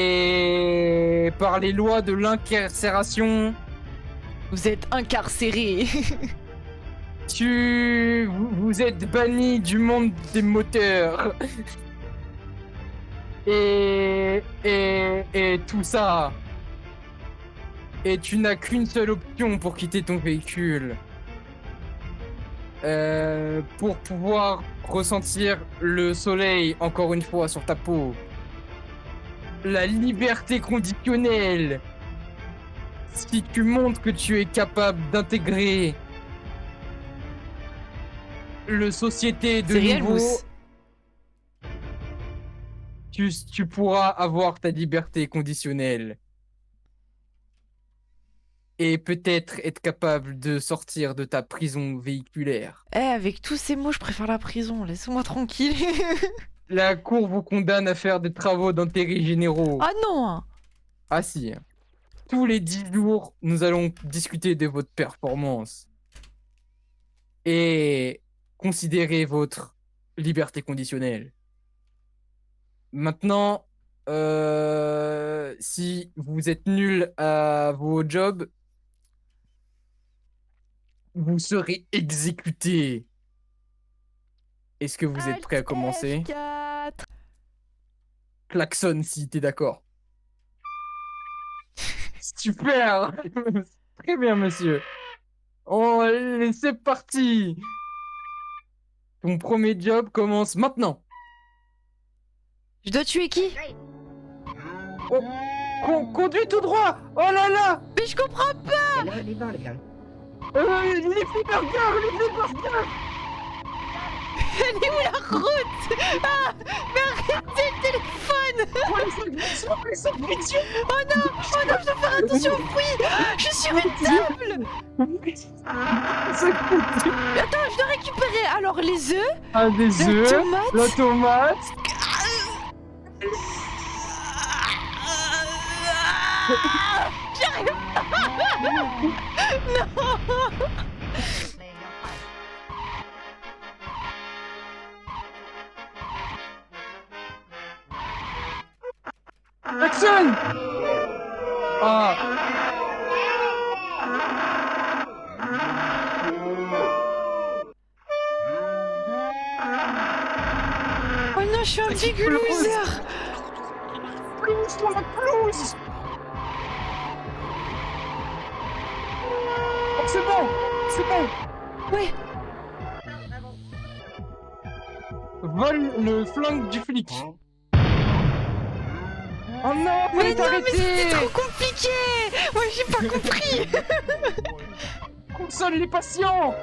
Speaker 2: Et par les lois de l'incarcération,
Speaker 1: Vous êtes incarcéré.
Speaker 2: vous êtes banni du monde des moteurs. Et tout ça. Et tu n'as qu'une seule option pour quitter ton véhicule. Pour pouvoir ressentir le soleil encore une fois sur ta peau. La liberté conditionnelle. Si tu montres que tu es capable d'intégrer le société de
Speaker 1: C'est réel,
Speaker 2: nouveau,
Speaker 1: Mousse.
Speaker 2: tu pourras avoir ta liberté conditionnelle. Et peut-être être capable de sortir de ta prison véhiculaire.
Speaker 1: Eh, avec tous ces mots, je préfère la prison. Laisse-moi tranquille.
Speaker 2: La cour vous condamne à faire des travaux d'intérêt généraux.
Speaker 1: Ah non.
Speaker 2: Ah si. Tous les 10 jours, nous allons discuter de votre performance. Et considérer votre liberté conditionnelle. Maintenant, si vous êtes nul à vos jobs, vous serez exécuté. Est-ce que vous êtes prêt à commencer?
Speaker 1: F4.
Speaker 2: Klaxon si t'es d'accord. Super. Très bien, monsieur. Oh, allez, c'est parti. Ton premier job commence maintenant.
Speaker 1: Je dois tuer qui?
Speaker 2: Conduis tout droit. Oh là là.
Speaker 1: Mais je comprends pas.
Speaker 2: Les flippergirls.
Speaker 1: Elle est où la route? Ah, mais arrêtez
Speaker 2: Oh, les sacs précieux.
Speaker 1: Oh non, je dois faire attention au bruit. Je suis sur une table.
Speaker 2: Les sacs précieux.
Speaker 1: Attends, je dois récupérer alors les œufs,
Speaker 2: Ah, des
Speaker 1: la
Speaker 2: œufs,
Speaker 1: tomate.
Speaker 2: la tomate.
Speaker 1: J'arrive pas.
Speaker 2: Action. Ah.
Speaker 1: Oh non, je suis un big loser.
Speaker 2: Pelouse dans la pelouse. Oh, c'est bon, c'est bon.
Speaker 1: Ouais.
Speaker 2: Vole le flingue du flic. Oh non,
Speaker 1: Mais
Speaker 2: mais
Speaker 1: non, mais c'était
Speaker 2: arrêté.
Speaker 1: trop compliqué. Moi, j'ai pas compris.
Speaker 2: Console les patients.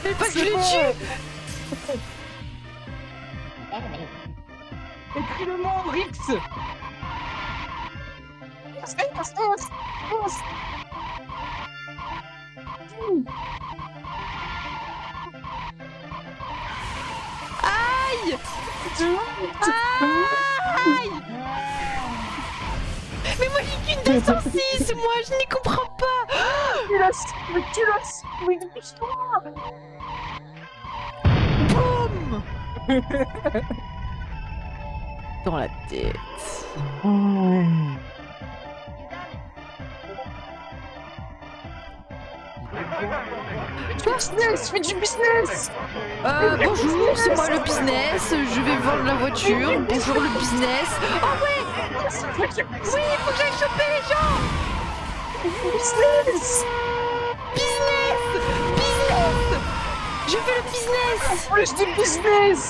Speaker 1: Mais parce que
Speaker 2: C'est
Speaker 1: je
Speaker 2: bon.
Speaker 1: les tue.
Speaker 2: Écris-le-moi, Rix.
Speaker 1: Aïe. Aïe. Mais moi, j'ai qu'une 206. Moi, je n'y comprends pas.
Speaker 2: Tu l'as, mais dépêche-toi.
Speaker 1: Boum. Dans la tête.
Speaker 2: Business, fais du business.
Speaker 1: Bonjour, c'est moi le business. Je vais vendre la voiture. Bonjour le business. Oh ouais. Oui, il faut que j'aille choper les gens.
Speaker 2: Business.
Speaker 1: Business. Business. Je veux le business.
Speaker 2: Plus de business.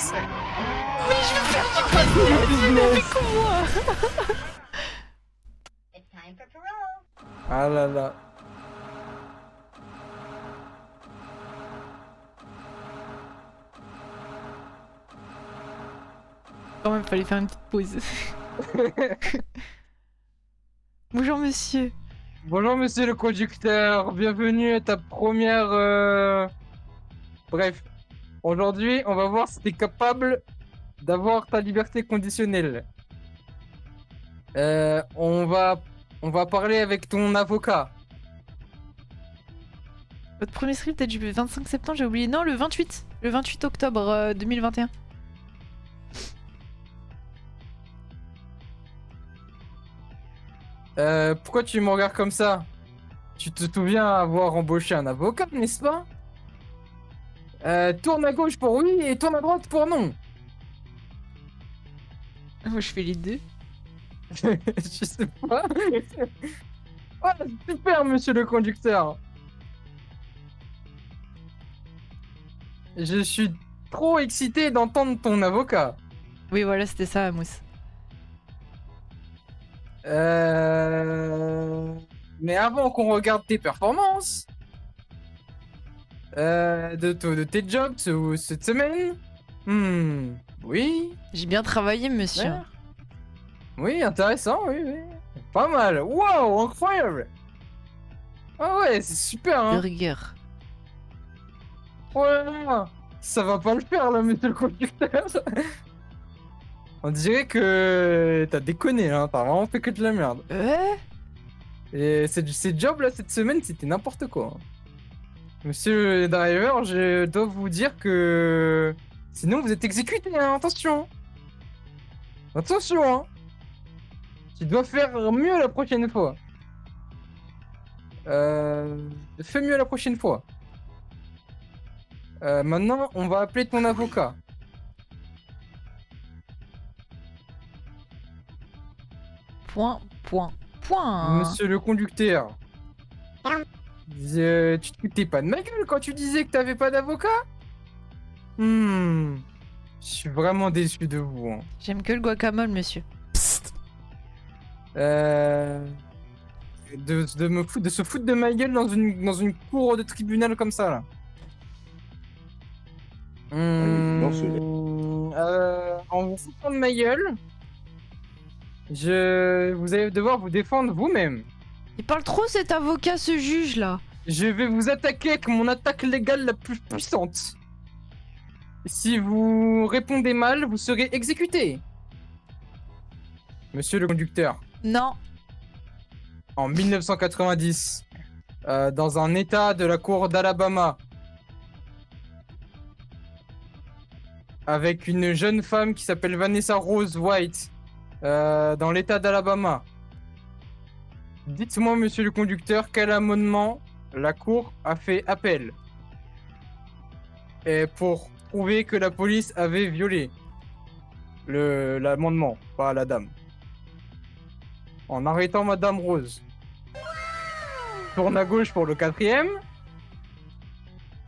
Speaker 1: Mais je veux faire du business. Je ne fais que moi.
Speaker 2: Ah là là.
Speaker 1: Quand même, fallait faire une petite pause. Bonjour monsieur.
Speaker 2: Bonjour monsieur le conducteur, bienvenue à ta première... Bref, aujourd'hui on va voir si t'es capable d'avoir ta liberté conditionnelle. On va parler avec ton avocat.
Speaker 1: Votre premier script est du 25 septembre, j'ai oublié. Non, le 28. Le 28 octobre 2021.
Speaker 2: Pourquoi tu me regardes comme ça? Tu te souviens avoir embauché un avocat, n'est-ce pas? Tourne à gauche pour oui et tourne à droite pour non.
Speaker 1: Moi, je fais les deux.
Speaker 2: Je sais pas. Oh, super, monsieur le conducteur. Je suis trop excité d'entendre ton avocat.
Speaker 1: Oui, voilà, c'était ça, Mousse.
Speaker 2: Mais avant qu'on regarde tes performances, de tes jobs cette semaine, oui,
Speaker 1: J'ai bien travaillé, monsieur.
Speaker 2: ouais. Oui, intéressant, oui, oui. Pas mal. Wow, incroyable. Ah ouais, c'est super, hein.
Speaker 1: Burger.
Speaker 2: Oh là là, ça va pas le faire là, monsieur le conducteur. On dirait que t'as déconné, hein. T'as vraiment fait que de la merde. Et ces jobs là cette semaine, c'était n'importe quoi, hein. Monsieur le driver, je dois vous dire que sinon vous êtes exécuté, hein. Attention. Attention, hein. Tu dois faire mieux la prochaine fois. Fais mieux la prochaine fois. Maintenant, on va appeler ton avocat.
Speaker 1: Point.
Speaker 2: Monsieur le conducteur. Tu te foutais pas de ma gueule quand tu disais que t'avais pas d'avocat? Je suis vraiment déçu de vous, hein.
Speaker 1: J'aime que le guacamole, monsieur.
Speaker 2: De se foutre de ma gueule dans une cour de tribunal comme ça, là. en vous foutant de ma gueule, vous allez devoir vous défendre vous-même.
Speaker 1: Il parle trop cet avocat, ce juge là.
Speaker 2: Je vais vous attaquer avec mon attaque légale la plus puissante. Si vous répondez mal, vous serez exécuté. Monsieur le conducteur,
Speaker 1: Non.
Speaker 2: en 1990, dans un état de la cour d'Alabama, avec une jeune femme qui s'appelle Vanessa Rose White, dans l'état d'Alabama. Dites-moi, monsieur le conducteur, quel amendement la cour a fait appel et pour prouver que la police avait violé l'amendement, pas la dame. En arrêtant Madame Rose. Tourne à gauche pour le 4e.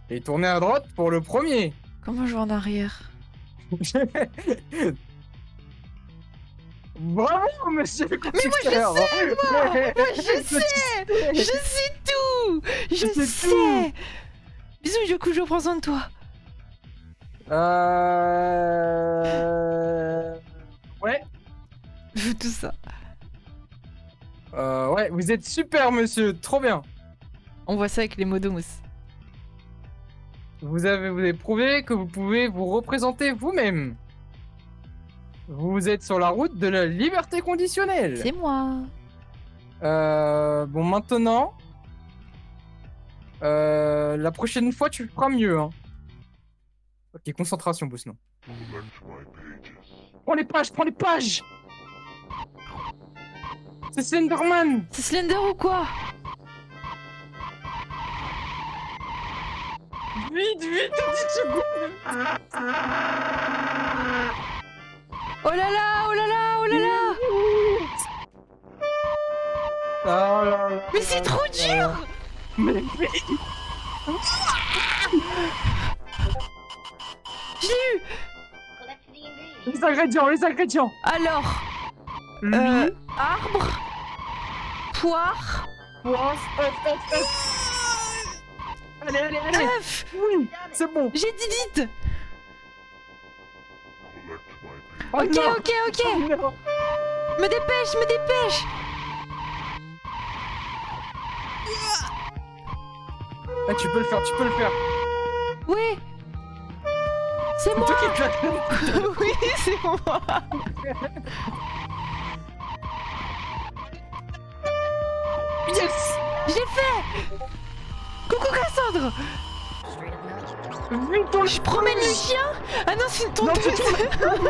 Speaker 2: Et tournez à droite pour le 1er.
Speaker 1: Comment je vais en arrière?
Speaker 2: Bravo, monsieur le conducteur.
Speaker 1: Moi, je sais. Je sais tout. Je
Speaker 2: C'est
Speaker 1: sais.
Speaker 2: tout.
Speaker 1: Bisous, du coup, je prends soin de toi.
Speaker 2: Ouais.
Speaker 1: Je veux tout ça.
Speaker 2: Ouais, vous êtes super, monsieur. Trop bien.
Speaker 1: On voit ça avec les mots de mousse.
Speaker 2: Vous avez prouvé que vous pouvez vous représenter vous-même. Vous êtes sur la route de la liberté conditionnelle.
Speaker 1: C'est moi.
Speaker 2: Bon, maintenant, la prochaine fois, tu feras mieux. Hein. Ok, concentration, Bousselon. Prends les pages, prends les pages. C'est Slenderman.
Speaker 1: C'est Slender ou quoi?
Speaker 2: Vite, vite, 10 secondes.
Speaker 1: Oh là là, oh là là, oh là là.
Speaker 2: Ah là là
Speaker 1: Mais c'est trop dur.
Speaker 2: Mais
Speaker 1: Je l'ai eu.
Speaker 2: les ingrédients, les ingrédients.
Speaker 1: Alors,
Speaker 2: Lui,
Speaker 1: arbre, poire,
Speaker 2: poire, œuf. Allez, allez, allez.
Speaker 1: œuf.
Speaker 2: Oui, c'est bon.
Speaker 1: J'ai dit vite.
Speaker 2: Oh
Speaker 1: Ok,
Speaker 2: non.
Speaker 1: ok, ok.
Speaker 2: Non.
Speaker 1: Me dépêche, me dépêche.
Speaker 2: Ah, tu peux le faire, tu peux le faire.
Speaker 1: Oui. C'est
Speaker 2: C'est
Speaker 1: moi.
Speaker 2: toi qui claque.
Speaker 1: Oui, c'est moi.
Speaker 2: Yes.
Speaker 1: Je l'ai fait. Coucou Cassandre.
Speaker 2: Vite, on le
Speaker 1: Je promène le chien. Ah non, c'est une
Speaker 2: Non,
Speaker 1: tondeuse.
Speaker 2: tu tournes.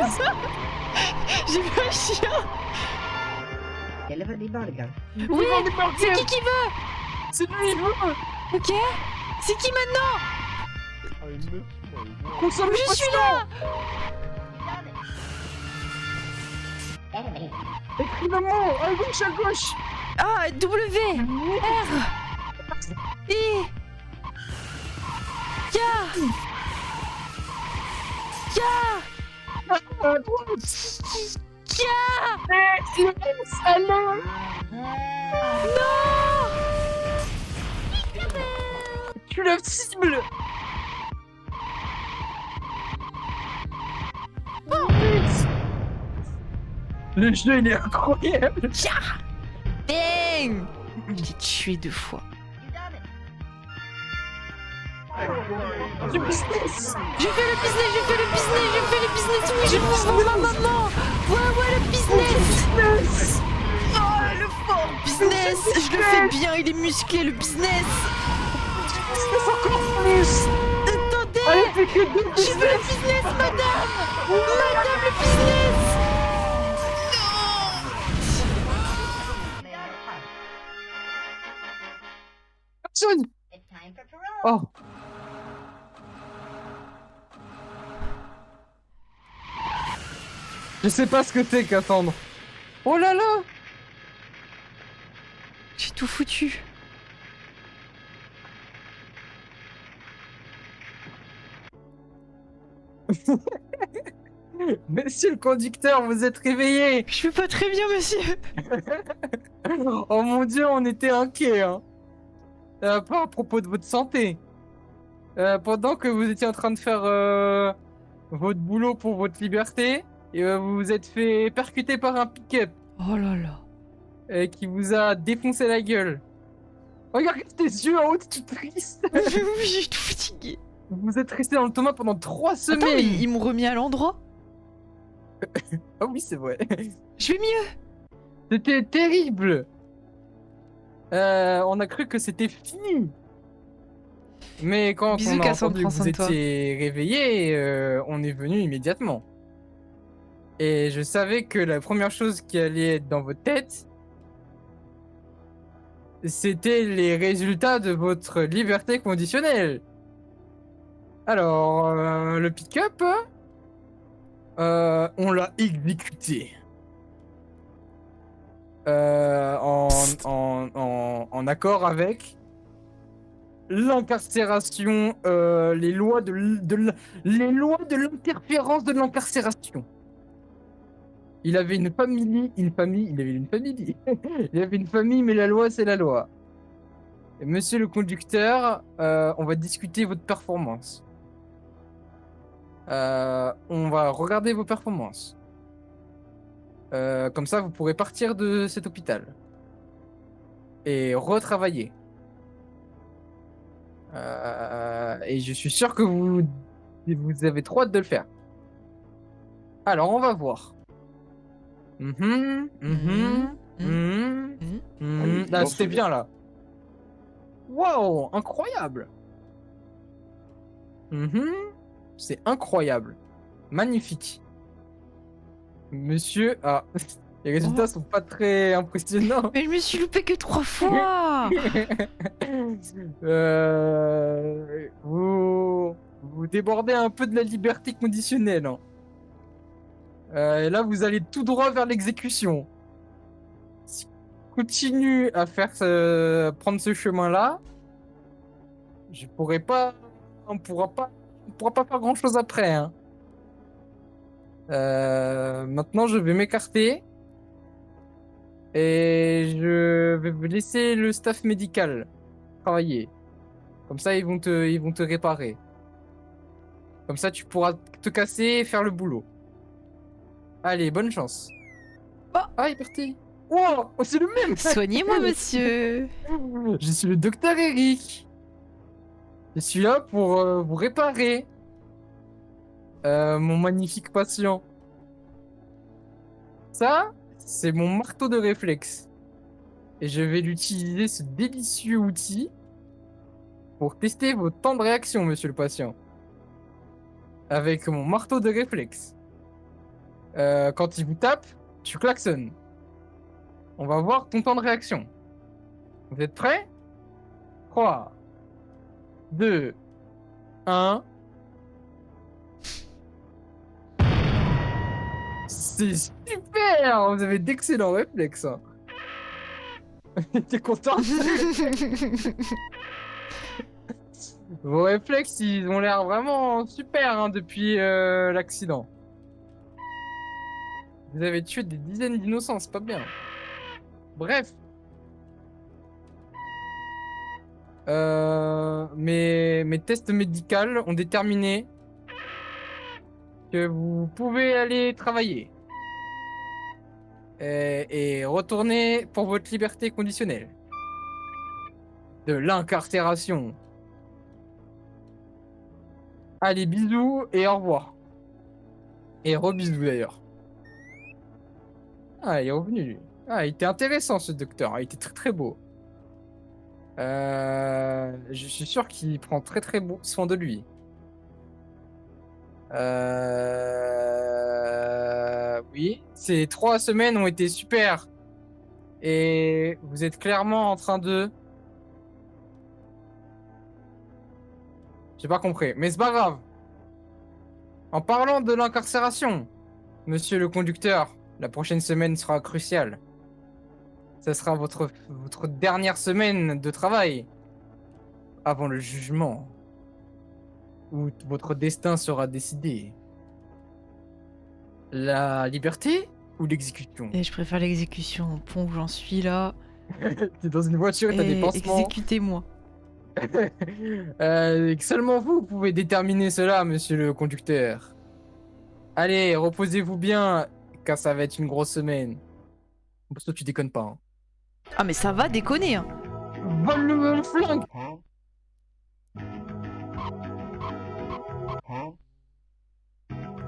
Speaker 1: J'ai vu un chien.
Speaker 3: Deliver the bodyguard.
Speaker 1: Oui.
Speaker 2: On est parti.
Speaker 1: C'est qui veut?
Speaker 2: C'est lui, il veut.
Speaker 1: Ok. C'est qui maintenant?
Speaker 2: Consomme
Speaker 1: Je suis là.
Speaker 3: Enemy.
Speaker 2: Écris-le-moi, à gauche, à gauche.
Speaker 1: Ah, W, R, I, K, K,
Speaker 2: À droite.
Speaker 1: K.
Speaker 2: Yes, allez.
Speaker 1: Non.
Speaker 2: Tu le cibles. Le jeu, il est incroyable.
Speaker 1: Bang. Je l'ai tué 2 fois.
Speaker 2: Du business.
Speaker 1: Je fais le business, je fais le business, je fais le business. Oui, je prends ma maman. Ouais, le business.
Speaker 2: Business.
Speaker 1: Oh, le fort business. Je le fais bien, il est musclé, le business.
Speaker 2: Business encore plus.
Speaker 1: Attendez.
Speaker 2: Allez, fais que deux
Speaker 1: Je veux le business, madame. Madame, le business.
Speaker 2: Personne.
Speaker 3: It's time for parole.
Speaker 2: Oh. Je sais pas ce que c'est qu'attendre. Oh là là.
Speaker 1: J'ai tout foutu.
Speaker 2: Monsieur le conducteur, vous êtes réveillé.
Speaker 1: Je vais pas très bien, monsieur.
Speaker 2: Oh mon dieu, on était inquiets. Hein. Pas à propos de votre santé. Pendant que vous étiez en train de faire votre boulot pour votre liberté, Et vous vous êtes fait percuter par un pick-up
Speaker 1: Oh là là.
Speaker 2: qui vous a défoncé la gueule. Regarde tes yeux en haut, tu es triste.
Speaker 1: Oui, je suis tout fatiguée.
Speaker 2: Vous êtes resté dans le coma pendant 3 semaines.
Speaker 1: Attends, mais ils m'ont remis à l'endroit.
Speaker 2: Ah oui, c'est vrai.
Speaker 1: Je vais mieux.
Speaker 2: C'était terrible. On a cru que c'était fini. Mais quand
Speaker 1: Bisous,
Speaker 2: on a
Speaker 1: Cassandre,
Speaker 2: entendu que
Speaker 1: prends
Speaker 2: vous
Speaker 1: soin de toi.
Speaker 2: étiez réveillé, on est venu immédiatement. Et je savais que la première chose qui allait être dans votre tête, c'était les résultats de votre liberté conditionnelle. Alors, le pick-up, on l'a exécuté. En accord avec l'incarcération, les lois les lois de l'interférence de l'incarcération. Il avait une famille, il avait une famille. Il avait une famille, mais la loi, c'est la loi. Et monsieur le conducteur, on va discuter votre performance. On va regarder vos performances. Comme ça, vous pourrez partir de cet hôpital. Et retravailler. Et je suis sûr que vous avez trop hâte de le faire. Alors, on va voir. Là, c'était bien, là. Waouh, incroyable. C'est incroyable. Magnifique. Monsieur... Ah, les résultats sont pas très impressionnants.
Speaker 1: Mais je me suis loupé que 3 fois.
Speaker 2: Vous débordez un peu de la liberté conditionnelle. Hein. Et là, vous allez tout droit vers l'exécution. Si vous continuez à prendre ce chemin-là, on pourra pas faire grand-chose après. Hein. Maintenant, je vais m'écarter. Et je vais vous laisser le staff médical travailler. Comme ça, ils vont te réparer. Comme ça, tu pourras te casser et faire le boulot. Allez, bonne chance.
Speaker 1: Oh.
Speaker 2: Ah, il est parti. Wow, oh, c'est le même.
Speaker 1: Soignez-moi, monsieur.
Speaker 2: Je suis le docteur Eric. Je suis là pour vous réparer. Mon magnifique patient. Ça, c'est mon marteau de réflexe. Et je vais l'utiliser, ce délicieux outil, pour tester vos temps de réaction, monsieur le patient. Avec mon marteau de réflexe. Quand il vous tape, tu klaxonnes. On va voir ton temps de réaction. Vous êtes prêts? 3, 2, 1. C'est super! Vous avez d'excellents réflexes. Hein. T'es content? Vos réflexes, ils ont l'air vraiment super hein, depuis l'accident. Vous avez tué des dizaines d'innocents, c'est pas bien. Bref. Mes tests médicaux ont déterminé que vous pouvez aller travailler. Et retourner pour votre liberté conditionnelle. De l'incarcération. Allez, bisous et au revoir. Et rebisous d'ailleurs. Ah, il est revenu lui. Ah, il était intéressant ce docteur, il était très très beau. Je suis sûr qu'il prend très très bon soin de lui. Oui, ces 3 semaines ont été super. Et vous êtes clairement en train de... J'ai pas compris, mais c'est pas grave. En parlant de l'incarcération, monsieur le conducteur, la prochaine semaine sera cruciale. Ça sera votre dernière semaine de travail avant le jugement où votre destin sera décidé. La liberté ou l'exécution?
Speaker 1: Et je préfère l'exécution au pont où j'en suis là.
Speaker 2: T'es dans une voiture et t'as des pansements.
Speaker 1: Exécutez-moi.
Speaker 2: Seulement vous pouvez déterminer cela, monsieur le conducteur. Allez, reposez-vous bien, car ça va être une grosse semaine. Parce que tu déconnes pas. Hein.
Speaker 1: Ah mais ça va déconner. Hein.
Speaker 2: Vole le flingue.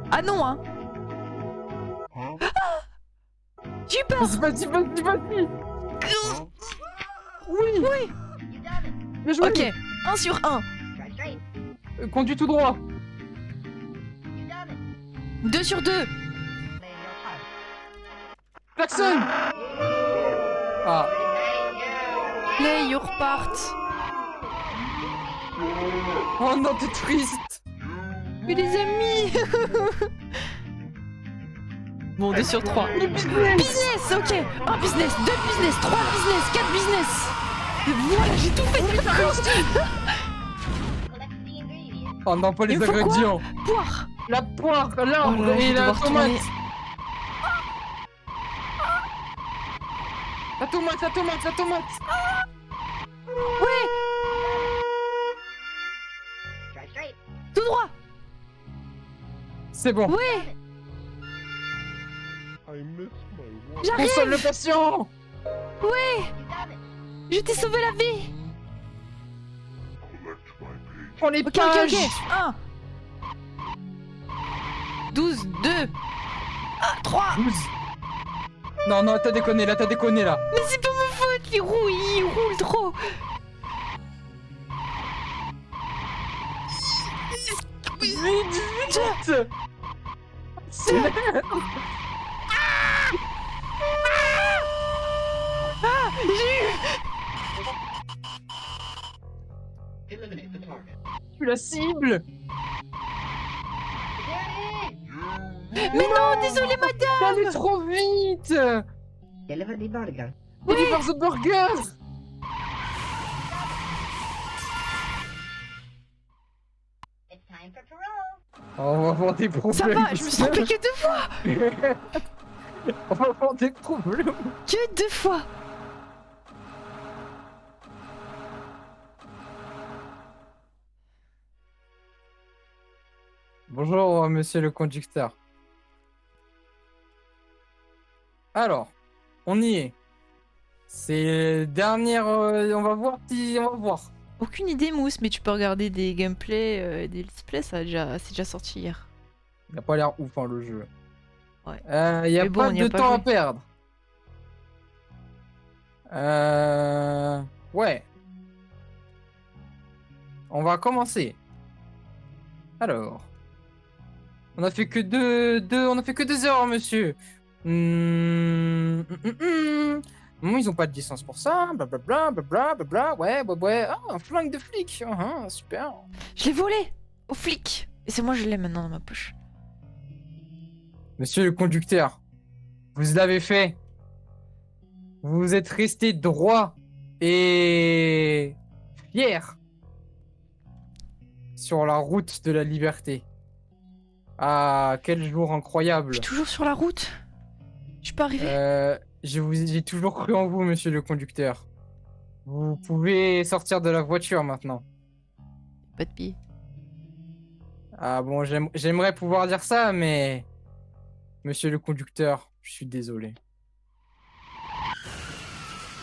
Speaker 1: Ah non hein. J'ai eu peur.
Speaker 2: Vas-y. Oui. Bien joué.
Speaker 1: Ok, 1 sur 1.
Speaker 3: Drive straight.
Speaker 2: Conduis tout droit.
Speaker 1: 2 sur 2.
Speaker 3: Play your part.
Speaker 2: Klaxon. Ah.
Speaker 1: Play your part.
Speaker 2: Oh non, t'es triste.
Speaker 1: Mais les amis. Bon, 2 sur 3. Business, ok. 1 business, 2 business, 3 business, 4 business. Et voilà, j'ai tout fait.
Speaker 3: Collect the ingredients.
Speaker 2: Oh non, pas les
Speaker 1: Il me faut quoi
Speaker 2: ingrédients.
Speaker 1: Poire.
Speaker 2: La poire, l'arbre
Speaker 1: Oh là, je
Speaker 2: et
Speaker 1: vais
Speaker 2: la
Speaker 1: devoir
Speaker 2: tomate.
Speaker 1: tourner.
Speaker 2: La tomate.
Speaker 3: Drive straight.
Speaker 1: Tout droit.
Speaker 2: C'est bon.
Speaker 1: Ouais,
Speaker 2: Console
Speaker 1: j'arrive.
Speaker 2: le patient.
Speaker 1: Ouais,
Speaker 3: You done it.
Speaker 1: je t'ai sauvé la vie.
Speaker 2: Prends les
Speaker 1: Ok,
Speaker 2: pages.
Speaker 1: 1. 12, 2. 3.
Speaker 2: 12. Non, t'as déconné là.
Speaker 1: Mais c'est pas ma faute, il roule trop.
Speaker 2: Vite.
Speaker 3: Eliminate the target.
Speaker 2: Tu la cibles.
Speaker 3: Security!
Speaker 1: Mais non, désolé madame.
Speaker 2: T'es allé trop vite.
Speaker 3: Deliver the bodyguard.
Speaker 2: Deliver the burger.
Speaker 3: It's time for parole.
Speaker 2: Oh, on va avoir des problèmes.
Speaker 1: Ça va, je me suis trompée que 2 fois.
Speaker 2: On va avoir des problèmes.
Speaker 1: Que 2 fois.
Speaker 2: Bonjour, monsieur le conducteur. Alors, on y est. C'est dernière. On va voir si. On va voir.
Speaker 1: Aucune idée Mousse, mais tu peux regarder des gameplays, des let's play, c'est déjà sorti hier.
Speaker 2: Il a pas l'air ouf hein, le jeu.
Speaker 1: Ouais.
Speaker 2: Il y a
Speaker 1: Mais bon,
Speaker 2: pas
Speaker 1: on y a
Speaker 2: de
Speaker 1: pas
Speaker 2: temps
Speaker 1: joué.
Speaker 2: à perdre. Ouais. On va commencer. Alors. On a fait que on a fait que 2 heures, monsieur. Bon, ils ont pas de licence pour ça. Blablabla. Ouais. Ah, un flingue de flic. Super.
Speaker 1: Je l'ai volé au flic. Et c'est moi, je l'ai maintenant dans ma poche.
Speaker 2: Monsieur le conducteur, vous l'avez fait. Vous êtes resté droit et fier sur la route de la liberté. Ah, quel jour incroyable.
Speaker 1: Je suis toujours sur la route. Je suis pas arrivé.
Speaker 2: J'ai toujours cru en vous, monsieur le conducteur. Vous pouvez sortir de la voiture maintenant.
Speaker 1: Pas de billet.
Speaker 2: Ah bon, j'aimerais pouvoir dire ça, mais... Monsieur le conducteur, je suis désolé.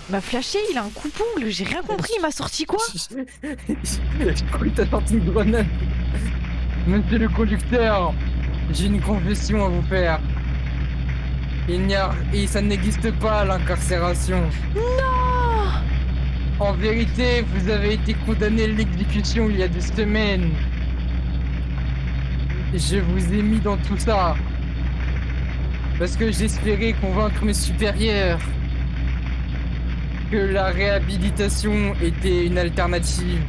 Speaker 1: Il m'a flashé, il a un coupe-ongle, j'ai rien compris, il m'a sorti quoi?
Speaker 2: Je crois que t'as sorti une grenade. Monsieur le conducteur, j'ai une confession à vous faire. Ça n'existe pas l'incarcération.
Speaker 1: Non!
Speaker 2: En vérité, vous avez été condamné à l'exécution il y a 2 semaines. Je vous ai mis dans tout ça. Parce que j'espérais convaincre mes supérieurs que la réhabilitation était une alternative.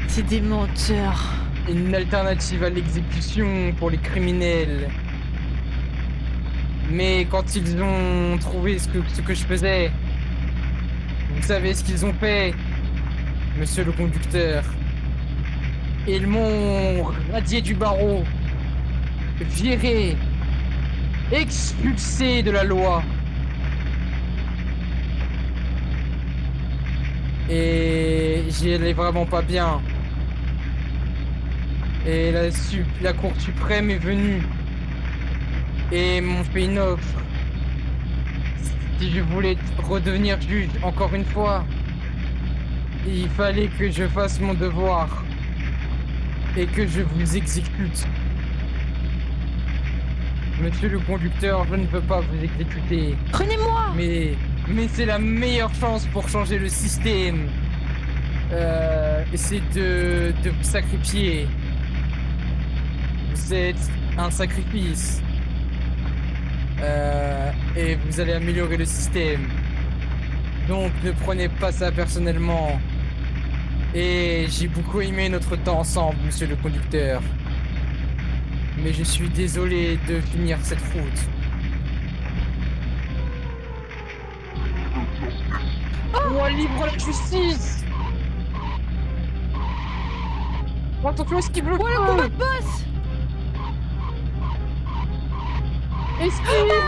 Speaker 1: C'est des menteurs.
Speaker 2: Une alternative à l'exécution pour les criminels. Mais quand ils ont trouvé ce que je faisais, vous savez ce qu'ils ont fait, monsieur le conducteur. Ils m'ont radié du barreau, viré, expulsé de la loi. Et j'y allais vraiment pas bien. Et la Cour suprême est venue et m'ont fait une offre. Si je voulais redevenir juge encore une fois, il fallait que je fasse mon devoir et que je vous exécute. Monsieur le conducteur, je ne peux pas vous exécuter,
Speaker 1: Prenez-moi!
Speaker 2: mais c'est la meilleure chance pour changer le système. C'est de vous sacrifier. Vous êtes un sacrifice. Et vous allez améliorer le système. Donc ne prenez pas ça personnellement. Et j'ai beaucoup aimé notre temps ensemble, monsieur le conducteur. Mais je suis désolé de finir cette route. Oh, libre la justice! Oh, attention, esquive le
Speaker 1: Oh, le combat de boss!
Speaker 2: Esquive!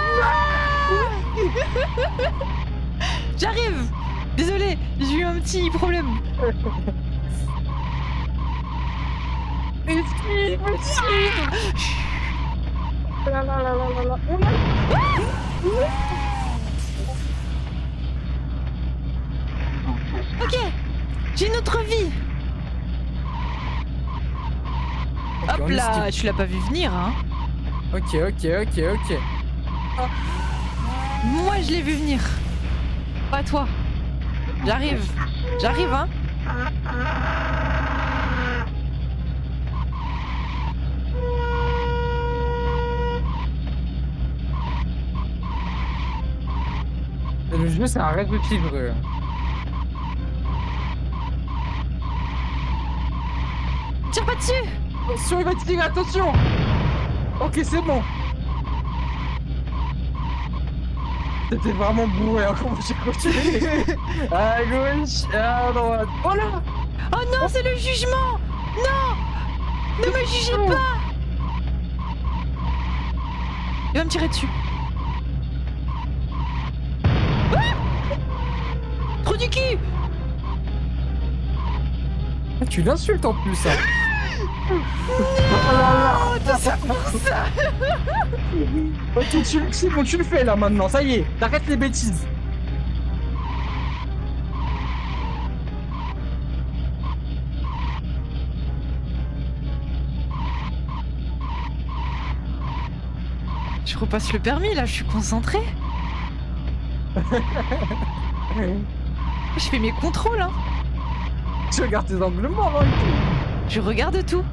Speaker 1: J'arrive! Désolé, j'ai eu un petit problème.
Speaker 2: Esquive! La la la la la la.
Speaker 1: Ok, j'ai une autre vie.
Speaker 2: Ok,
Speaker 1: Hop
Speaker 2: on
Speaker 1: là,
Speaker 2: esquive.
Speaker 1: tu l'as pas vu venir, hein?
Speaker 2: Ok.
Speaker 1: Moi, je l'ai vu venir. Pas toi. J'arrive, hein?
Speaker 2: Le jeu, c'est un rêve de fibre.
Speaker 1: Tire pas dessus!
Speaker 2: Attention, il va tirer, attention! Ok, c'est bon. C'était vraiment bourré, hein, comment j'ai continué. À gauche, à droite. Oh là!
Speaker 1: Oh non, c'est le jugement! Non! Ne me jugez pas! Il va me tirer dessus. Ah! Trou du cul!
Speaker 2: Ah, tu l'insultes en plus, hein.
Speaker 1: Oh, tout ça pour ça!
Speaker 2: Ok, c'est bon, tu le fais là maintenant, ça y est, t'arrêtes les bêtises.
Speaker 1: Je repasse le permis là, je suis concentrée. Je fais mes contrôles, hein.
Speaker 2: Tu regardes tes angles morts, hein, et tout.
Speaker 1: Je regarde tout.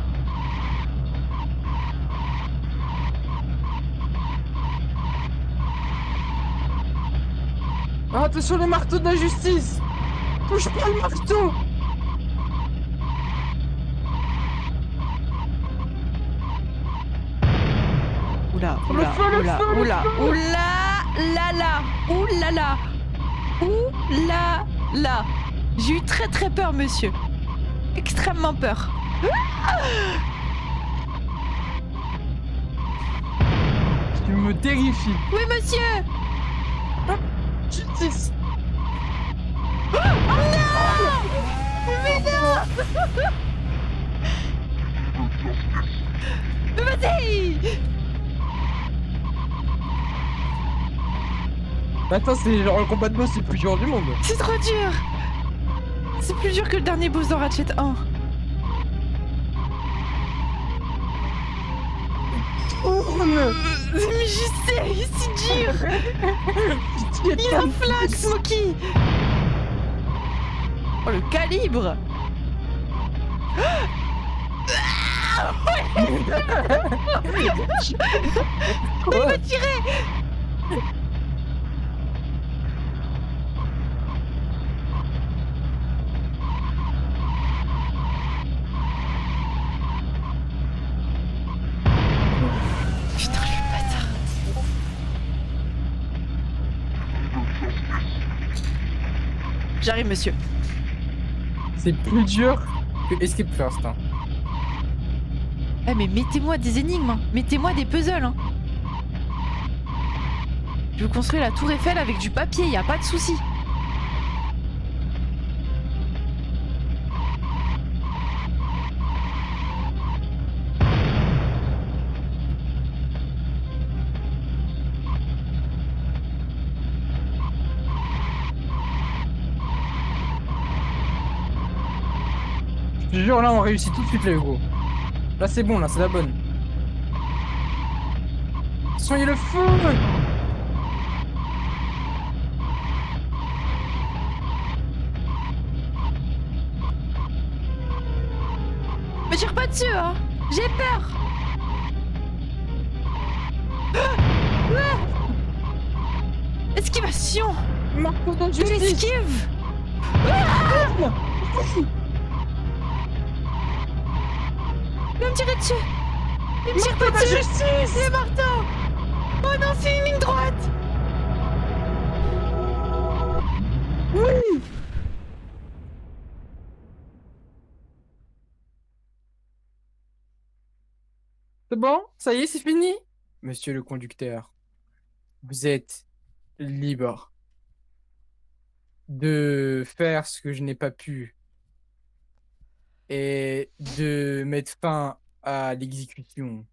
Speaker 2: Ah, attention les marteaux de la justice. Touche pas le marteau.
Speaker 1: Oula,
Speaker 2: Le
Speaker 1: oula,
Speaker 2: feu, le
Speaker 1: oula,
Speaker 2: feu, le
Speaker 1: oula,
Speaker 2: feu.
Speaker 1: oula, là là, oula là, oula là. J'ai eu très très peur, monsieur. Extrêmement peur.
Speaker 2: Tu me terrifies.
Speaker 1: Oui, monsieur.
Speaker 2: Justice.
Speaker 1: Mais non. Mais vas-y.
Speaker 2: Attends, c'est genre le combat de boss, c'est le plus dur du monde.
Speaker 1: C'est trop dur. C'est plus dur que le dernier boss dans Ratchet 1.
Speaker 2: Tourne.
Speaker 1: Mais je sais, c'est dur. Il a un flag, Smokey. Oh, le calibre. Il m'a tiré. Putain, le bâtard. J'arrive, monsieur.
Speaker 2: C'est plus dur que Escape First. Hein.
Speaker 1: Eh mais mettez-moi des énigmes, hein. Mettez-moi des puzzles. Hein. Je veux construire la tour Eiffel avec du papier, y a pas de souci.
Speaker 2: Je te jure, là, on réussit tout de suite, les Hugo. Là, c'est bon, là, c'est la bonne. Attention, il y a le feu!
Speaker 1: Me tire pas dessus, hein. J'ai peur. Esquivation.
Speaker 2: Marco dans
Speaker 1: Je l'esquive. Il va me tirer dessus. Il me tire pas dessus.
Speaker 2: justice!
Speaker 1: Le marteau. Oh non, c'est une ligne droite.
Speaker 2: Oui! C'est bon? Ça y est, c'est fini? Monsieur le conducteur, vous êtes libre de faire ce que je n'ai pas pu et de mettre fin à l'exécution,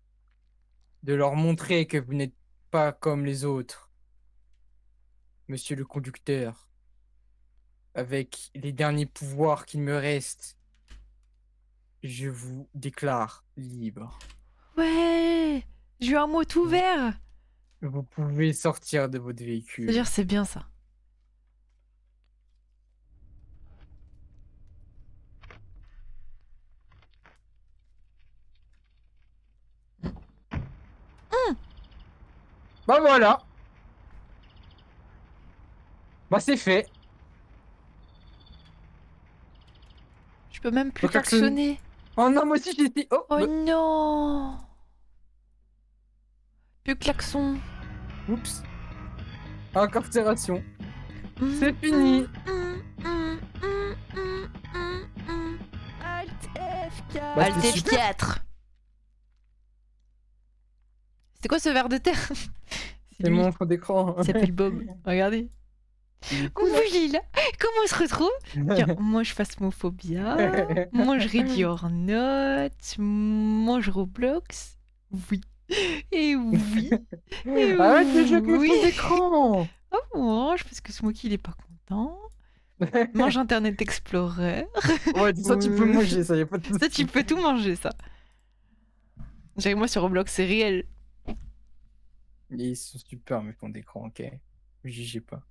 Speaker 2: de leur montrer que vous n'êtes pas comme les autres. Monsieur le conducteur, avec les derniers pouvoirs qu'il me reste, je vous déclare libre.
Speaker 1: Ouais. J'ai eu un mot tout vert.
Speaker 2: Vous pouvez sortir de votre véhicule.
Speaker 1: C'est-à-dire, c'est bien ça.
Speaker 2: Bah voilà. Bah c'est fait.
Speaker 1: Je peux même plus
Speaker 2: Faut klaxonner.
Speaker 1: klaxonner.
Speaker 2: Oh non, moi aussi j'ai dit. Oh,
Speaker 1: Oh
Speaker 2: bah-
Speaker 1: non. Plus klaxon.
Speaker 2: oups. Incarcération.
Speaker 1: Mm,
Speaker 2: C'est fini.
Speaker 1: Alt F4.
Speaker 2: Bah,
Speaker 1: Alt
Speaker 2: c'était super.
Speaker 1: F4. C'était quoi ce ver de terre?
Speaker 2: C'est
Speaker 1: lui.
Speaker 2: mon fond d'écran.
Speaker 1: Il s'appelle Bob. Regardez.
Speaker 2: Il est
Speaker 1: Oui, il est là. Comment on se retrouve? Tiens, moi je Phasmophobia. Moi je réduis hors note. Moi je Roblox. Oui. Et oui. Et
Speaker 2: Arrête de jouer avec mon
Speaker 1: oui.
Speaker 2: fond d'écran.
Speaker 1: Oh, mange parce que Smokey il est pas content. Mange Internet Explorer.
Speaker 2: Ouais, ça tu peux manger, ça y a pas de
Speaker 1: Ça,
Speaker 2: souci.
Speaker 1: tu peux tout manger, ça. J'avais moi sur Roblox, c'est réel.
Speaker 2: Ils sont super mes fonds d'écran, ok. Vous jugez pas.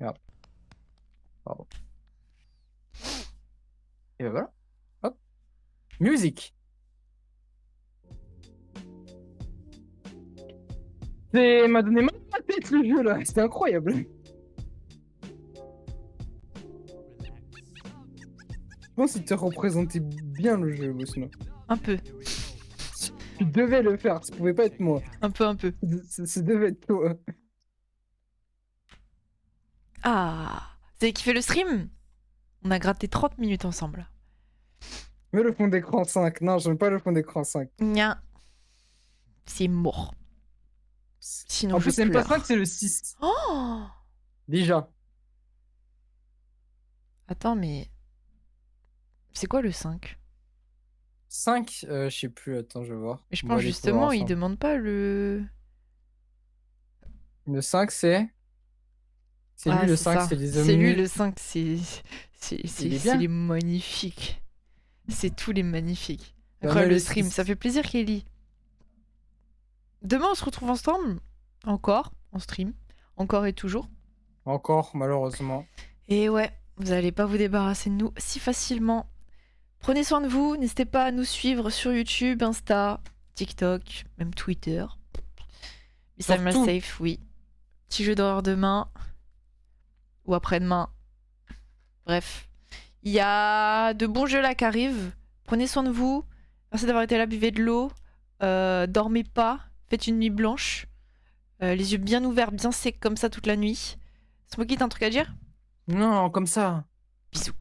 Speaker 2: Merde. Pardon. Et ben voilà. Hop. Musique. C'est m'a donné mal à la tête le jeu là, c'était incroyable. Je pense qu'il te représentait bien le jeu, Bosno.
Speaker 1: Un peu,
Speaker 2: Tu devais le faire, ça pouvait pas être moi.
Speaker 1: un peu, un peu.
Speaker 2: Ça devait être toi.
Speaker 1: Ah, vous avez kiffé le stream? On a gratté 30 minutes ensemble.
Speaker 2: Mais le fond d'écran 5, non, j'aime pas le fond d'écran 5.
Speaker 1: Nya. C'est mort. Sinon,
Speaker 2: En
Speaker 1: je
Speaker 2: plus, c'est même pas
Speaker 1: pleure.
Speaker 2: 5, c'est le 6.
Speaker 1: Oh
Speaker 2: Déjà.
Speaker 1: Attends, mais... C'est quoi le 5?
Speaker 2: 5, je sais plus, attends, je vais voir.
Speaker 1: Mais je
Speaker 2: On
Speaker 1: pense
Speaker 2: va les
Speaker 1: justement,
Speaker 2: trouver
Speaker 1: il
Speaker 2: ensemble.
Speaker 1: demande pas le...
Speaker 2: Le 5, c'est. C'est
Speaker 1: Ah,
Speaker 2: lui, le
Speaker 1: c'est
Speaker 2: 5,
Speaker 1: ça.
Speaker 2: c'est les
Speaker 1: C'est lui,
Speaker 2: omnus.
Speaker 1: le 5, c'est
Speaker 2: Il est bien.
Speaker 1: les magnifiques. C'est tous les magnifiques.
Speaker 2: Il y en a
Speaker 1: Incroyable le
Speaker 2: les
Speaker 1: stream,
Speaker 2: six.
Speaker 1: ça fait plaisir, Kelly. Demain, on se retrouve ensemble. Encore, en stream. Encore et toujours.
Speaker 2: Encore, malheureusement.
Speaker 1: Et ouais, vous allez pas vous débarrasser de nous si facilement. Prenez soin de vous, n'hésitez pas à nous suivre sur YouTube, Insta, TikTok, même Twitter. Missile
Speaker 2: Surtout.
Speaker 1: Safe, oui. Petit jeu d'horreur demain. Ou après-demain. Bref. Il y a de bons jeux là qui arrivent. Prenez soin de vous. Merci d'avoir été là, buvez de l'eau. Dormez pas. Faites une nuit blanche. Les yeux bien ouverts, bien secs comme ça toute la nuit. Smokey, t'as un truc à dire?
Speaker 2: Non, comme ça.
Speaker 1: Bisous.